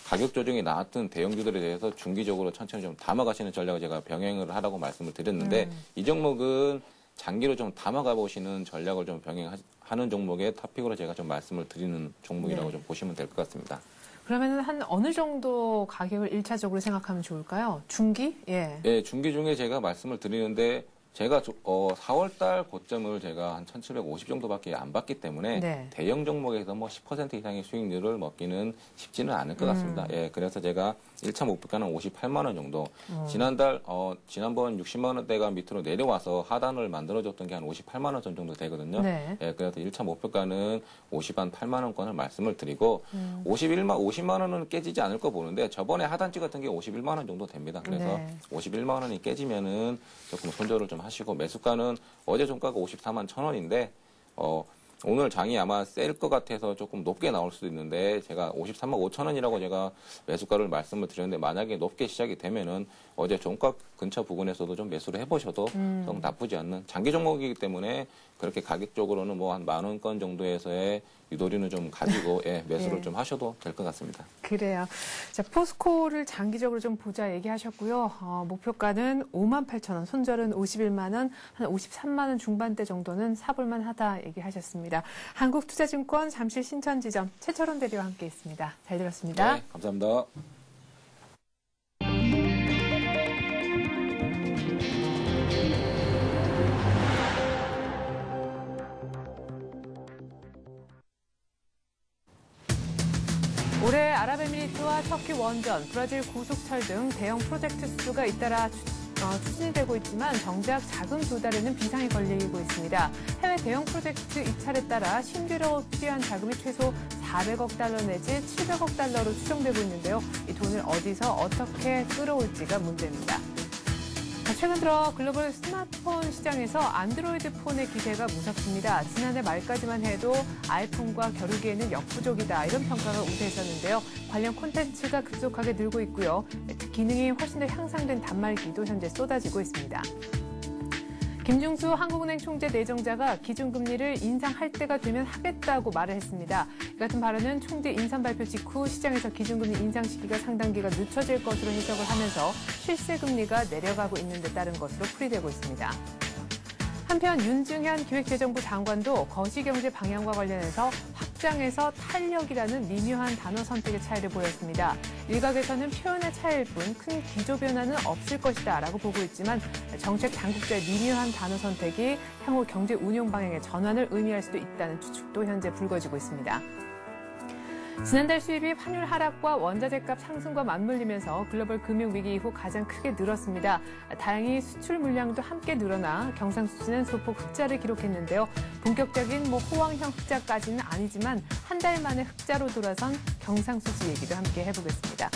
가격 조정이 나왔던 대형주들에 대해서 중기적으로 천천히 좀 담아가시는 전략을 제가 병행을 하라고 말씀을 드렸는데 이 종목은 장기로 좀 담아가 보시는 전략을 좀 병행하는 종목의 탑픽으로 제가 좀 말씀을 드리는 종목이라고 네. 좀 보시면 될 것 같습니다. 그러면은 한 어느 정도 가격을 1차적으로 생각하면 좋을까요? 중기? 예. 네, 중기 중에 제가 말씀을 드리는데 제가 4월달 고점을 제가 한 1,750 정도밖에 안 받기 때문에 네. 대형 종목에서 뭐 10% 이상의 수익률을 먹기는 쉽지는 않을 것 같습니다. 예, 그래서 제가 1차 목표가는 58만 원 정도. 지난번 60만 원대가 밑으로 내려와서 하단을 만들어줬던 게 한 58만 원 정도 되거든요. 네. 예, 그래서 1차 목표가는 58만 원권을 말씀을 드리고 50만 원은 깨지지 않을 거 보는데 저번에 하단 찍었던 게 51만 원 정도 됩니다. 그래서 네. 51만 원이 깨지면은 조금 손절을 좀 하시고 매수가는 어제 종가가 54만 1,000원인데 오늘 장이 아마 셀 것 같아서 조금 높게 나올 수도 있는데 제가 53만 5천 원이라고 제가 매수가를 말씀을 드렸는데 만약에 높게 시작이 되면은 어제 종가 근처 부근에서도 좀 매수를 해보셔도 좀 나쁘지 않는 장기 종목이기 때문에 그렇게 가격적으로는 뭐 한 10,000원권 정도에서의 유도리는 좀 가지고 매수를 예. 좀 하셔도 될 것 같습니다. 그래요. 자, 포스코를 장기적으로 좀 보자 얘기하셨고요. 목표가는 58,000원, 손절은 51만 원, 한 53만 원 중반대 정도는 사볼만 하다 얘기하셨습니다. 한국투자증권 잠실 신천지점 최철원 대리와 함께했습니다. 잘 들었습니다. 네, 감사합니다. 올해 아랍에미리트와 터키 원전, 브라질 고속철 등 대형 프로젝트 수주가 잇따라 추진이 되고 있지만 정작 자금 조달에는 비상이 걸리고 있습니다. 해외 대형 프로젝트 입찰에 따라 신규로 필요한 자금이 최소 400억 달러 내지 700억 달러로 추정되고 있는데요. 이 돈을 어디서 어떻게 끌어올지가 문제입니다. 최근 들어 글로벌 스마트폰 시장에서 안드로이드 폰의 기세가 무섭습니다. 지난해 말까지만 해도 아이폰과 겨루기에는 역부족이다 이런 평가가 우세했었는데요. 관련 콘텐츠가 급속하게 늘고 있고요. 기능이 훨씬 더 향상된 단말기도 현재 쏟아지고 있습니다. 김중수 한국은행 총재 내정자가 기준금리를 인상할 때가 되면 하겠다고 말을 했습니다. 이 같은 발언은 총재 인선 발표 직후 시장에서 기준금리 인상 시기가 상당기가 늦춰질 것으로 해석을 하면서 실세금리가 내려가고 있는 데 따른 것으로 풀이되고 있습니다. 한편 윤중현 기획재정부 장관도 거시경제 방향과 관련해서 확장에서 탄력이라는 미묘한 단어 선택의 차이를 보였습니다. 일각에서는 표현의 차이일 뿐 큰 기조 변화는 없을 것이다라고 보고 있지만 정책 당국자의 미묘한 단어 선택이 향후 경제 운용 방향의 전환을 의미할 수도 있다는 추측도 현재 불거지고 있습니다. 지난달 수입이 환율 하락과 원자재값 상승과 맞물리면서 글로벌 금융위기 이후 가장 크게 늘었습니다. 다행히 수출 물량도 함께 늘어나 경상수지는 소폭 흑자를 기록했는데요. 본격적인 호황형 흑자까지는 아니지만 한 달 만에 흑자로 돌아선 경상수지 얘기도 함께 해보겠습니다.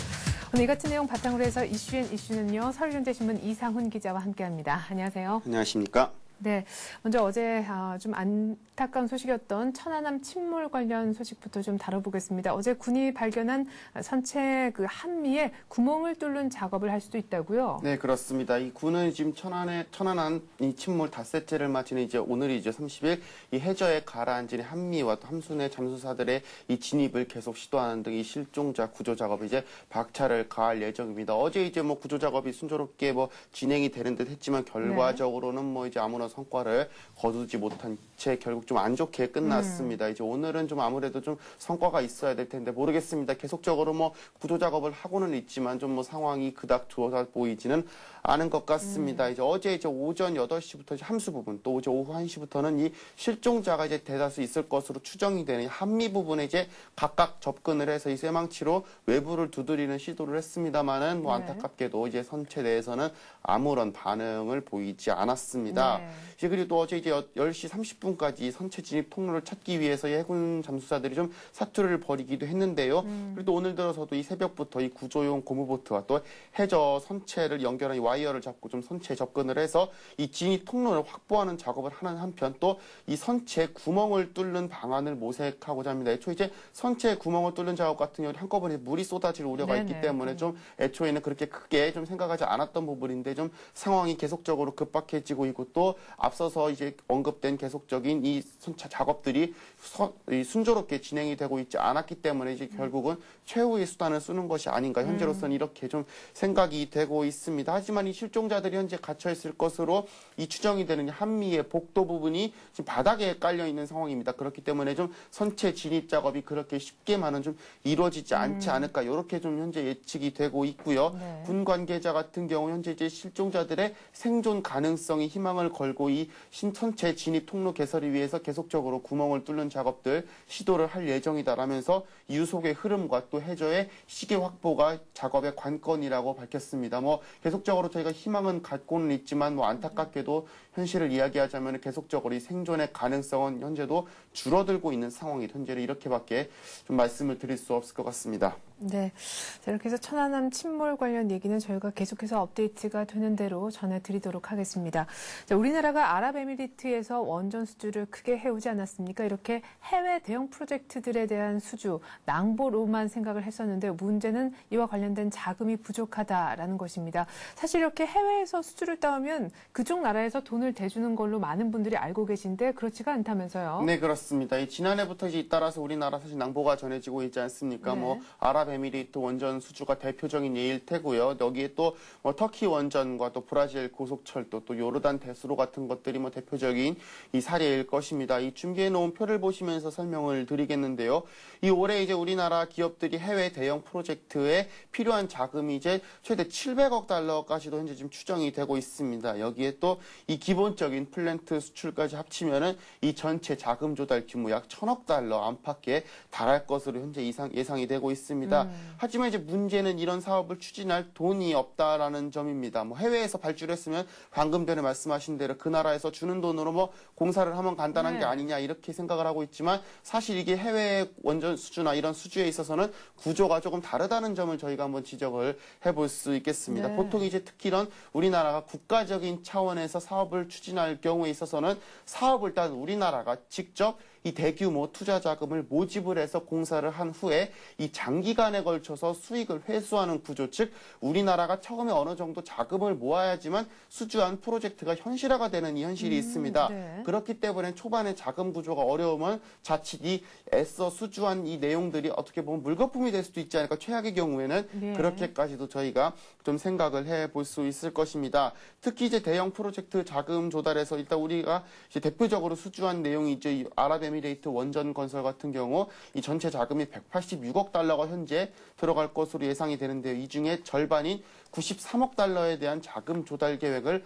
오늘 이 같은 내용 바탕으로 해서 이슈는요. 서울경제신문 이상훈 기자와 함께합니다. 안녕하세요. 안녕하십니까? 네, 먼저 어제 좀 안타까운 소식이었던 천안함 침몰 관련 소식부터 좀 다뤄보겠습니다. 어제 군이 발견한 선체 그 한미에 구멍을 뚫는 작업을 할 수도 있다고요? 네, 그렇습니다. 이 군은 지금 천안함 이 침몰 닷새째를 맞이는 이제 오늘이죠. 30일 이 해저에 가라앉은 한미와 또 함선의 잠수사들의 이 진입을 계속 시도하는 등 이 실종자 구조 작업에 이제 박차를 가할 예정입니다. 어제 이제 구조 작업이 순조롭게 진행이 되는 듯 했지만 결과적으로는 이제 아무런 성과를 거두지 못한 채 결국 좀 안 좋게 끝났습니다. 이제 오늘은 좀 아무래도 좀 성과가 있어야 될 텐데 모르겠습니다. 계속적으로 구조 작업을 하고는 있지만 좀 상황이 그닥 좋아 보이지는 않은 것 같습니다. 이제 어제 오전 8시부터 함수 부분 또 이제 오후 1시부터는 이 실종자가 이제 대다수 있을 것으로 추정이 되는 한미 부분에 이제 각각 접근을 해서 이 쇠망치로 외부를 두드리는 시도를 했습니다만은 안타깝게도 이제 선체 내에서는 아무런 반응을 보이지 않았습니다. 네. 이제 그리고 또 어제 이제 10시 30분까지 선체 진입 통로를 찾기 위해서 해군 잠수사들이 좀 사투를 벌이기도 했는데요. 그리고 또 오늘 들어서도 이 새벽부터 이 구조용 고무보트와 또 해저 선체를 연결한 이 와이어를 잡고 좀 선체에 접근을 해서 이 진입 통로를 확보하는 작업을 하는 한편 또 이 선체 구멍을 뚫는 방안을 모색하고자 합니다. 애초에 이제 선체 구멍을 뚫는 작업 같은 경우는 한꺼번에 물이 쏟아질 우려가 있기 때문에 좀 애초에는 그렇게 크게 좀 생각하지 않았던 부분인데 좀 상황이 계속적으로 급박해지고 있고 또 앞서서 이제 언급된 계속적인 이 선차 작업들이 순조롭게 진행이 되고 있지 않았기 때문에 이제 결국은 최후의 수단을 쓰는 것이 아닌가 현재로서는 이렇게 좀 생각이 되고 있습니다. 하지만 이 실종자들이 현재 갇혀 있을 것으로 이 추정이 되는 한미의 복도 부분이 지금 바닥에 깔려 있는 상황입니다. 그렇기 때문에 좀 선체 진입 작업이 그렇게 쉽게만은 좀 이루어지지 않지 않을까 이렇게 좀 현재 예측이 되고 있고요. 네. 군 관계자 같은 경우 현재 이제 실종자들의 생존 가능성에 희망을 걸고 이 신선체 진입 통로 개설을 위해서 계속적으로 구멍을 뚫는 작업들 시도를 할 예정이다라면서 유속의 흐름과 또 해저의 시계 확보가 작업의 관건이라고 밝혔습니다. 계속적으로 저희가 희망은 갖고는 있지만 안타깝게도 현실을 이야기하자면 계속적으로 이 생존의 가능성은 현재도 줄어들고 있는 상황이 현재는 이렇게밖에 좀 말씀을 드릴 수 없을 것 같습니다. 네. 자, 이렇게 해서 천안함 침몰 관련 얘기는 저희가 계속해서 업데이트가 되는 대로 전해드리도록 하겠습니다. 자, 우리나라가 아랍에미리트에서 원전 수주를 크게 해오지 않았습니까? 이렇게 해외 대형 프로젝트들에 대한 수주, 낭보로만 생각을 했었는데 문제는 이와 관련된 자금이 부족하다라는 것입니다. 사실 이렇게 해외에서 수주를 따오면 그쪽 나라에서 돈을 대주는 걸로 많은 분들이 알고 계신데 그렇지가 않다면서요? 네, 그렇습니다. 잇따라서 이따라서 우리나라 사실 낭보가 전해지고 있지 않습니까? 네. 아랍에미리트 원전 수주가 대표적인 예일 테고요. 여기에 또 터키 원전과 또 브라질 고속철도 또 요르단 대수로 같은 것들이 대표적인 이 사례일 것입니다. 이 준비해 놓은 표를 보시면서 설명을 드리겠는데요. 이 올해 이제 우리나라 기업들이 해외 대형 프로젝트에 필요한 자금이 이제 최대 700억 달러까지도 현재 지금 추정이 되고 있습니다. 여기에 또 이 기본적인 플랜트 수출까지 합치면은 이 전체 자금 조달 규모 약 1,000억 달러 안팎에 달할 것으로 현재 예상이 되고 있습니다. 하지만 이제 문제는 이런 사업을 추진할 돈이 없다라는 점입니다. 뭐 해외에서 발주했으면 방금 전에 말씀하신 대로 그 나라에서 주는 돈으로 뭐 공사를 하면 간단한 게 아니냐 이렇게 생각을 하고 있지만 사실 이게 해외 원전 수주나 이런 수주에 있어서는 구조가 조금 다르다는 점을 저희가 한번 지적을 해볼 수 있겠습니다. 네. 보통 이제 특히 이런 우리나라가 국가적인 차원에서 사업을 추진할 경우에 있어서는 사업을 일단 우리나라가 직접 이 대규모 투자 자금을 모집을 해서 공사를 한 후에 이 장기간에 걸쳐서 수익을 회수하는 구조, 즉 우리나라가 처음에 어느 정도 자금을 모아야지만 수주한 프로젝트가 현실화가 되는 이 현실이 있습니다. 네. 그렇기 때문에 초반에 자금 구조가 어려우면 자칫 이 애써 수주한 이 내용들이 어떻게 보면 물거품이 될 수도 있지 않을까. 최악의 경우에는 네. 그렇게까지도 저희가 좀 생각을 해볼 수 있을 것입니다. 특히 이제 대형 프로젝트 자금 조달에서 일단 우리가 이제 대표적으로 수주한 내용이 이제 이 아랍에미레이트 원전 건설 같은 경우 이 전체 자금이 186억 달러가 현재 들어갈 것으로 예상이 되는데요. 이 중에 절반인 93억 달러에 대한 자금 조달 계획을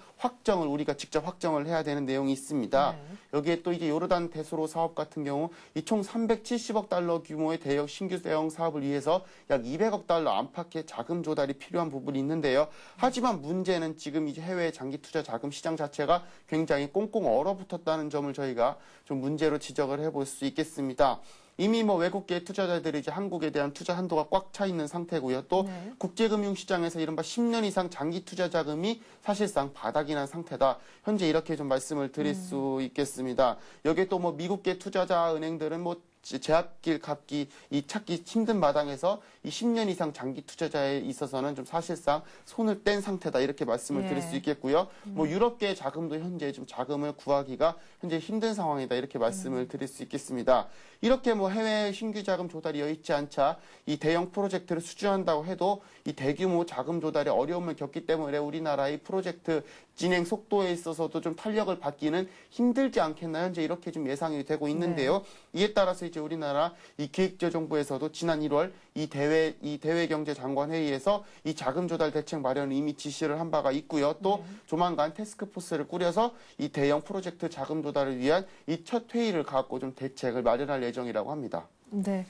우리가 직접 확정을 해야 되는 내용이 있습니다. 네. 여기에 또 이제 요르단 대소로 사업 같은 경우 이 총 370억 달러 규모의 신규 대형 사업을 위해서 약 200억 달러 안팎의 자금 조달이 필요한 부분이 있는데요. 하지만 문제는 지금 이제 해외 장기 투자 자금 시장 자체가 굉장히 꽁꽁 얼어붙었다는 점을 저희가 좀 문제로 지적을 해볼 수 있겠습니다. 이미 뭐 외국계 투자자들이 이제 한국에 대한 투자 한도가 꽉 차 있는 상태고요. 또 네. 국제금융시장에서 이른바 10년 이상 장기 투자 자금이 사실상 바닥이 난 상태다. 현재 이렇게 좀 말씀을 드릴 수 있겠습니다. 여기에 또 뭐 미국계 투자자 은행들은 뭐 제압길 갚기 찾기 힘든 마당에서 이 10년 이상 장기 투자자에 있어서는 좀 사실상 손을 뗀 상태다 이렇게 말씀을 드릴 수 있겠고요. 뭐 유럽계 자금도 현재 좀 자금을 구하기가 현재 힘든 상황이다 이렇게 말씀을 드릴 수 있겠습니다. 이렇게 뭐 해외 신규 자금 조달이 여의치 않자 이 대형 프로젝트를 수주한다고 해도 이 대규모 자금 조달에 어려움을 겪기 때문에 우리나라의 프로젝트 진행 속도에 있어서도 좀 탄력을 받기는 힘들지 않겠나 현재 이렇게 좀 예상이 되고 있는데요. 이에 따라서 이제 우리나라 이 기획재정부에서도 지난 1월 이 대외경제장관회의에서 이 자금 조달 대책 마련을 이미 지시를 한 바가 있고요. 또 조만간 태스크포스를 꾸려서 이 대형 프로젝트 자금 조달을 위한 이 첫 회의를 갖고 좀 대책을 마련할 예정이라고 합니다. 네.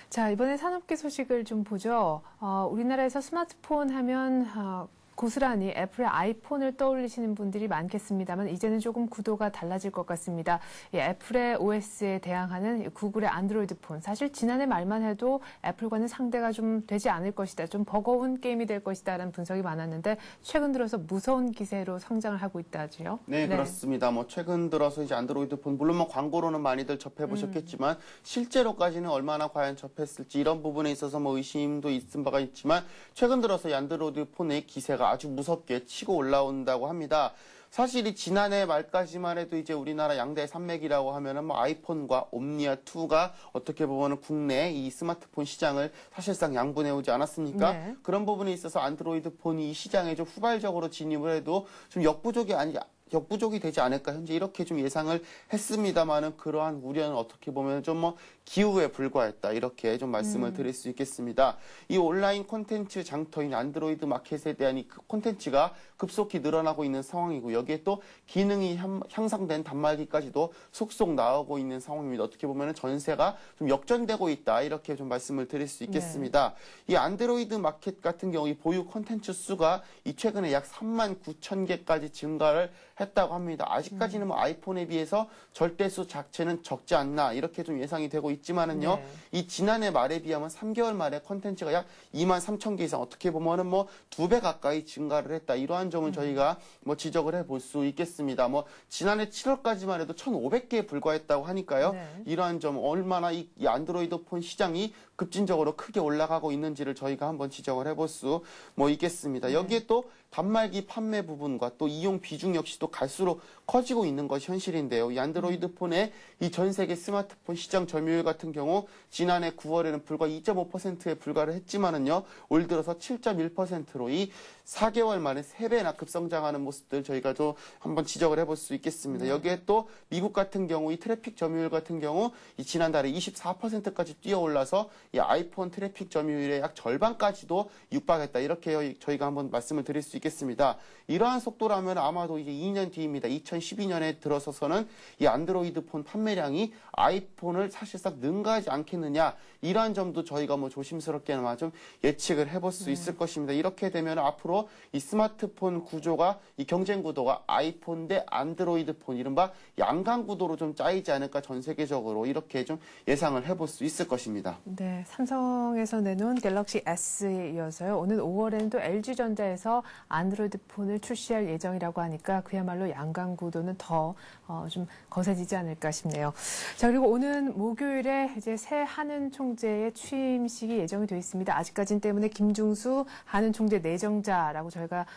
자, 이번에 산업계 소식을 좀 보죠. 우리나라에서 스마트폰 하면 고스란히 애플의 아이폰을 떠올리시는 분들이 많겠습니다만 이제는 조금 구도가 달라질 것 같습니다. 이 애플의 OS에 대항하는 구글의 안드로이드 폰. 사실 지난해 말만 해도 애플과는 상대가 좀 되지 않을 것이다. 좀 버거운 게임이 될 것이다라는 분석이 많았는데 최근 들어서 무서운 기세로 성장을 하고 있다지요. 네, 그렇습니다. 뭐 최근 들어서 이제 안드로이드 폰 물론 뭐 광고로는 많이들 접해보셨겠지만 실제로까지는 얼마나 과연 접했을지 이런 부분에 있어서 뭐 의심도 있은 바가 있지만 최근 들어서 이 안드로이드 폰의 기세가 아주 무섭게 치고 올라온다고 합니다. 사실 이 지난해 말까지만 해도 이제 우리나라 양대 산맥이라고 하면은 뭐 아이폰과 옴니아 2가 어떻게 보면은 국내 이 스마트폰 시장을 사실상 양분해 오지 않았습니까? 네. 그런 부분에 있어서 안드로이드 폰이 이 시장에 좀 후발적으로 진입을 해도 좀 역부족이 되지 않을까 현재 이렇게 좀 예상을 했습니다만은 그러한 우려는 어떻게 보면 좀 뭐 기우에 불과했다 이렇게 좀 말씀을 드릴 수 있겠습니다. 이 온라인 콘텐츠 장터인 안드로이드 마켓에 대한 이 콘텐츠가 급속히 늘어나고 있는 상황이고 여기에 또 기능이 향상된 단말기까지도 속속 나오고 있는 상황입니다. 어떻게 보면 전세가 좀 역전되고 있다 이렇게 좀 말씀을 드릴 수 있겠습니다. 이 안드로이드 마켓 같은 경우 이 보유 콘텐츠 수가 이 최근에 약 39,000개까지 증가를 했다고 합니다. 아직까지는 뭐 아이폰에 비해서 절대수 자체는 적지 않나 이렇게 좀 예상이 되고 있지만은요. 이 지난해 말에 비하면 3개월 만에 콘텐츠가 약 23,000개 이상 어떻게 보면은 뭐 2배 가까이 증가를 했다. 이러한 점을 저희가 뭐 지적을 해볼 수 있겠습니다. 뭐 지난해 7월까지만 해도 1,500개에 불과했다고 하니까요. 이러한 점 얼마나 이 안드로이드 폰 시장이 급진적으로 크게 올라가고 있는지를 저희가 한번 지적을 해볼 수 뭐 있겠습니다. 여기에 또 단말기 판매 부분과 또 이용 비중 역시도 갈수록 커지고 있는 것이 현실인데요. 이 안드로이드 폰의 이 전 세계 스마트폰 시장 점유율 같은 경우 지난해 9월에는 불과 2.5%에 불과를 했지만은요. 올 들어서 7.1%로 이 4개월 만에 3배나 급성장하는 모습들 저희가 좀 한번 지적을 해볼 수 있겠습니다. 여기에 또 미국 같은 경우 이 트래픽 점유율 같은 경우 이 지난달에 24%까지 뛰어올라서 이 아이폰 트래픽 점유율의 약 절반까지도 육박했다. 이렇게 저희가 한번 말씀을 드릴 수 있겠습니다. 이러한 속도라면 아마도 이제 2년 뒤입니다. 2012년에 들어서서는 이 안드로이드 폰 판매량이 아이폰을 사실상 능가하지 않겠느냐. 이러한 점도 저희가 뭐 조심스럽게나마 좀 예측을 해볼 수 있을 것입니다. 이렇게 되면 앞으로 이 스마트폰 구조가 이 경쟁 구도가 아이폰 대 안드로이드 폰 이른바 양강 구도로 좀 짜이지 않을까 전 세계적으로 이렇게 좀 예상을 해볼 수 있을 것입니다. 네, 삼성에서 내놓은 갤럭시 S에 이어서요. 오는 5월에는 또 LG전자에서 안드로이드 폰을 출시할 예정이라고 하니까 그야말로 양강 구도는 더 좀 거세지지 않을까 싶네요. 자, 그리고 오는 목요일에 이제 새 한은 총재의 취임식이 예정이 되어 있습니다. 아직까지는 때문에 김중수 한은 총재 내정자라고 저희가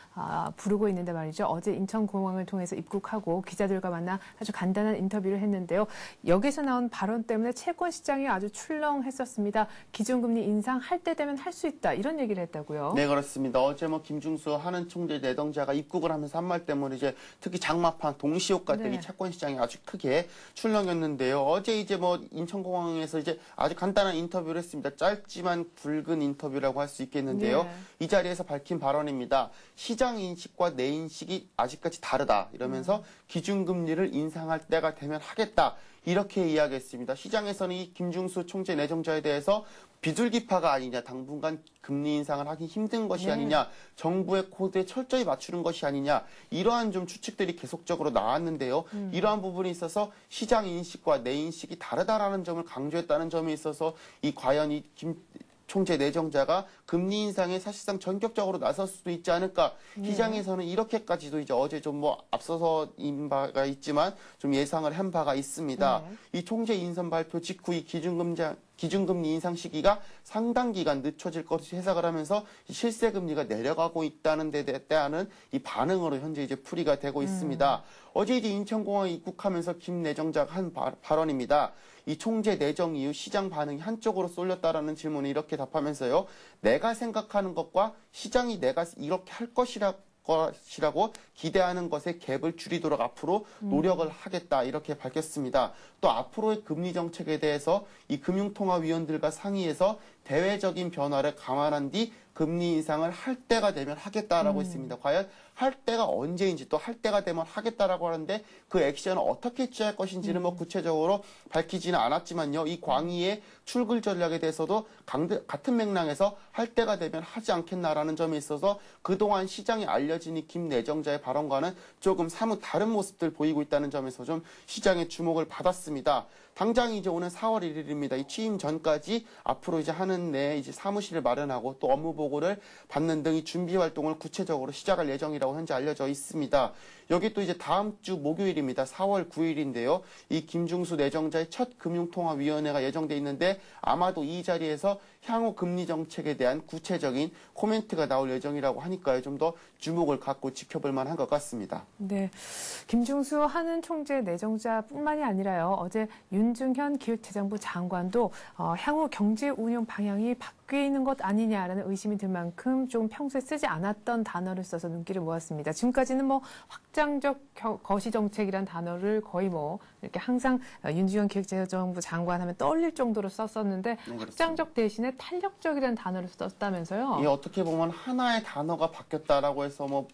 부르고 있는데 말이죠. 어제 인천공항을 통해서 입국하고 기자들과 만나 아주 간단한 인터뷰를 했는데요. 여기서 나온 발언 때문에 채권 시장이 아주 출렁했었습니다. 기준금리 인상할 때 되면 할 수 있다. 이런 얘기를 했다고요. 네, 그렇습니다. 어제 뭐 김중수 한은 총재 내정자가 입국을 하면서 한 말 때문에 이제 특히 장마판 동시효과 때문에 채권 시장이 아주 크게 출렁였는데요. 어제 이제 뭐 인천공항에서 이제 아주 간단한 인터뷰를 했습니다. 짧지만 굵은 인터뷰라고 할 수 있겠는데요. 네. 이 자리에서 밝힌 발언입니다. 시장 인식과 내 인식이 아직까지 다르다. 이러면서 기준금리를 인상할 때가 되면 하겠다. 이렇게 이야기했습니다. 시장에서는 이 김중수 총재 내정자에 대해서 비둘기파가 아니냐, 당분간 금리 인상을 하기 힘든 것이 아니냐, 정부의 코드에 철저히 맞추는 것이 아니냐, 이러한 좀 추측들이 계속적으로 나왔는데요. 이러한 부분에 있어서 시장 인식과 내 인식이 다르다라는 점을 강조했다는 점에 있어서 이 과연 이 김 총재 내정자가 금리 인상에 사실상 전격적으로 나설 수도 있지 않을까. 시장에서는 이렇게까지도 이제 어제 좀 뭐 앞서서인 바가 있지만 좀 예상을 한 바가 있습니다. 이 총재 인선 발표 직후 이 기준금리 인상 시기가 상당 기간 늦춰질 것으로 해석을 하면서 실세 금리가 내려가고 있다는 데 대한 이 반응으로 현재 이제 풀이가 되고 있습니다. 어제 이제 인천공항에 입국하면서 김 내정자가 한 발언입니다. 이 총재 내정 이후 시장 반응이 한쪽으로 쏠렸다라는 질문에 이렇게 답하면서요. 내가 생각하는 것과 시장이 내가 이렇게 할 것이라고 기대하는 것의 갭을 줄이도록 앞으로 노력을 하겠다 이렇게 밝혔습니다. 또 앞으로의 금리 정책에 대해서 이 금융통화위원들과 상의해서 대외적인 변화를 감안한 뒤 금리 인상을 할 때가 되면 하겠다라고 했습니다. 과연 할 때가 언제인지 또 할 때가 되면 하겠다라고 하는데 그 액션을 어떻게 취할 것인지는 뭐 구체적으로 밝히지는 않았지만요. 이 광의의 출굴 전략에 대해서도 같은 맥락에서 할 때가 되면 하지 않겠나라는 점에 있어서 그동안 시장에 알려진 이 김 내정자의 발언과는 조금 사뭇 다른 모습들 보이고 있다는 점에서 좀 시장의 주목을 받았습니다. 당장 이제 오는 4월 1일입니다. 이 취임 전까지 앞으로 이제 하는 내 이제 사무실을 마련하고 또 업무 보고를 받는 등 이 준비 활동을 구체적으로 시작할 예정이라고 현재 알려져 있습니다. 여기 또 이제 다음 주 목요일입니다. 4월 9일인데요. 이 김중수 내정자의 첫 금융통화위원회가 예정돼 있는데 아마도 이 자리에서 향후 금리 정책에 대한 구체적인 코멘트가 나올 예정이라고 하니까요. 좀 더 주목을 갖고 지켜볼 만한 것 같습니다. 네, 김중수 한은 총재 내정자뿐만이 아니라요. 어제 윤중현 기획재정부 장관도 향후 경제 운영 방향이 바뀌는 것 아니냐라는 의심이 들 만큼 좀 평소에 쓰지 않았던 단어를 써서 눈길을 모았습니다. 지금까지는 뭐 확장적 거시정책이란 단어를 거의 뭐 이렇게 항상 윤중현 기획재정부 장관 하면 떠올릴 정도로 썼었는데 네, 확장적 대신에 탄력적이라는 단어를 썼다면서요? 이 어떻게 보면 하나의 단어가 바뀌었다라고 해서 뭐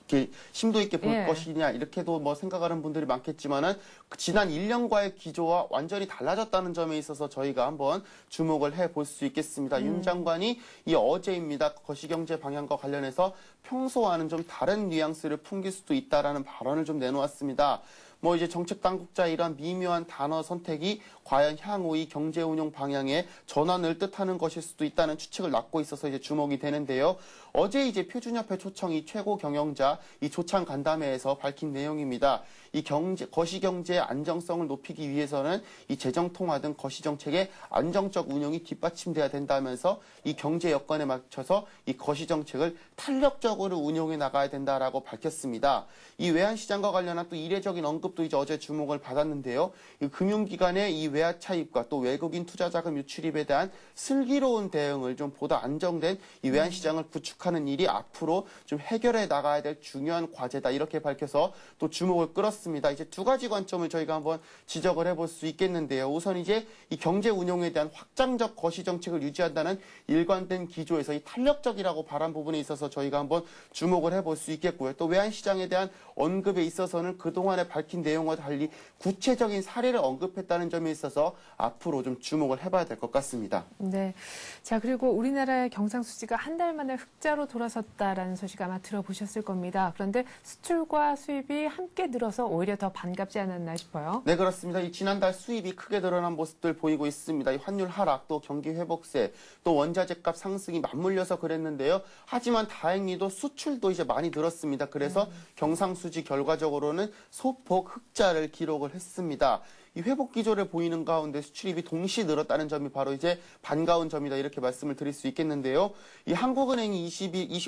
이렇게 심도 있게 볼 것이냐 이렇게도 뭐 생각하는 분들이 많겠지만은 지난 1년과의 기조와 완전히 달라졌다는 점에 있어서 저희가 한번 주목을 해볼 수 있겠습니다. 윤 장관이 이 어제입니다. 거시경제 방향과 관련해서 평소와는 좀 다른 뉘앙스를 풍길 수도 있다라는 발언을 좀 내놓았습니다. 뭐 이제 정책 당국자 이런 미묘한 단어 선택이 과연 향후 이 경제 운용 방향의 전환을 뜻하는 것일 수도 있다는 추측을 낳고 있어서 이제 주목이 되는데요. 어제 이제 표준협회 초청 이 최고 경영자 이 조찬 간담회에서 밝힌 내용입니다. 이 거시경제의 안정성을 높이기 위해서는 이 재정통화 등 거시정책의 안정적 운용이 뒷받침돼야 된다면서 이 경제 여건에 맞춰서 이 거시정책을 탄력적으로 운용해 나가야 된다라고 밝혔습니다. 이 외환시장과 관련한 또 이례적인 언급도 이제 어제 주목을 받았는데요. 이 금융기관의 이 외화 차입과 또 외국인 투자자금 유출입에 대한 슬기로운 대응을 좀 보다 안정된 이 외환시장을 구축 구축하는 일이 앞으로 좀 해결해 나가야 될 중요한 과제다 이렇게 밝혀서 또 주목을 끌었습니다. 이제 두 가지 관점을 저희가 한번 지적을 해볼 수 있겠는데요. 우선 이제 이 경제 운용에 대한 확장적 거시 정책을 유지한다는 일관된 기조에서 이 탄력적이라고 말한 부분에 있어서 저희가 한번 주목을 해볼 수 있겠고요. 또 외환시장에 대한 언급에 있어서는 그동안에 밝힌 내용과 달리 구체적인 사례를 언급했다는 점에 있어서 앞으로 좀 주목을 해봐야 될 것 같습니다. 네. 자, 그리고 우리나라의 경상수지가 한 달 만에 흑자로 돌아섰다라는 소식 아마 들어보셨을 겁니다. 그런데 수출과 수입이 함께 늘어서 오히려 더 반갑지 않았나 싶어요. 네, 그렇습니다. 이 지난달 수입이 크게 늘어난 모습들 보이고 있습니다. 이 환율 하락, 또 경기 회복세, 또 원자재 값 상승이 맞물려서 그랬는데요. 하지만 다행히도 수출도 이제 많이 늘었습니다. 그래서 경상수지 결과적으로는 소폭 흑자를 기록을 했습니다. 이 회복 기조를 보이는 가운데 수출입이 동시 늘었다는 점이 바로 이제 반가운 점이다 이렇게 말씀을 드릴 수 있겠는데요. 이 한국은행이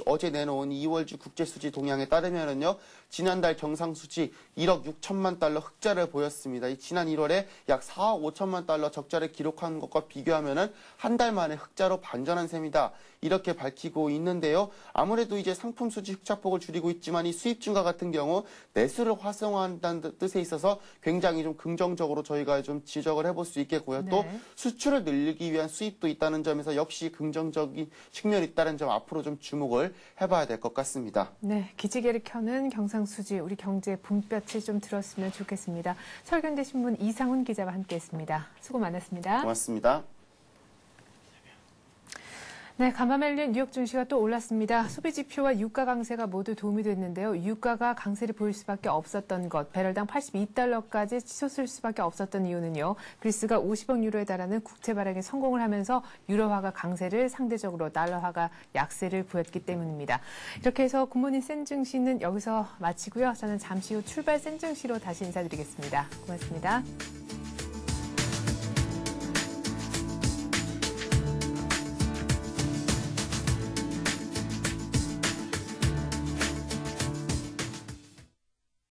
어제 내놓은 2월주 국제수지 동향에 따르면은요, 지난달 경상수지 1억 6천만 달러 흑자를 보였습니다. 이 지난 1월에 약 4억 5천만 달러 적자를 기록한 것과 비교하면은 한 달 만에 흑자로 반전한 셈이다. 이렇게 밝히고 있는데요. 아무래도 이제 상품 수지 흑자폭을 줄이고 있지만 이 수입 증가 같은 경우 내수를 활성화한다는 뜻에 있어서 굉장히 좀 긍정적으로 저희가 좀 지적을 해볼 수 있겠고요. 네. 또 수출을 늘리기 위한 수입도 있다는 점에서 역시 긍정적인 측면이 있다는 점 앞으로 좀 주목을 해봐야 될 것 같습니다. 네, 기지개를 켜는 경상수지, 우리 경제의 봄볕이 좀 들었으면 좋겠습니다. 서울경제신문 이상훈 기자와 함께했습니다. 수고 많았습니다. 고맙습니다. 네, 간밤에 열린 뉴욕 증시가 또 올랐습니다. 소비 지표와 유가 강세가 모두 도움이 됐는데요. 유가가 강세를 보일 수밖에 없었던 것, 배럴당 82달러까지 치솟을 수밖에 없었던 이유는요. 그리스가 50억 유로에 달하는 국채 발행에 성공을 하면서 유로화가 강세를 상대적으로 달러화가 약세를 보였기 때문입니다. 이렇게 해서 굿모닝 센증시는 여기서 마치고요. 저는 잠시 후 출발 센증시로 다시 인사드리겠습니다. 고맙습니다.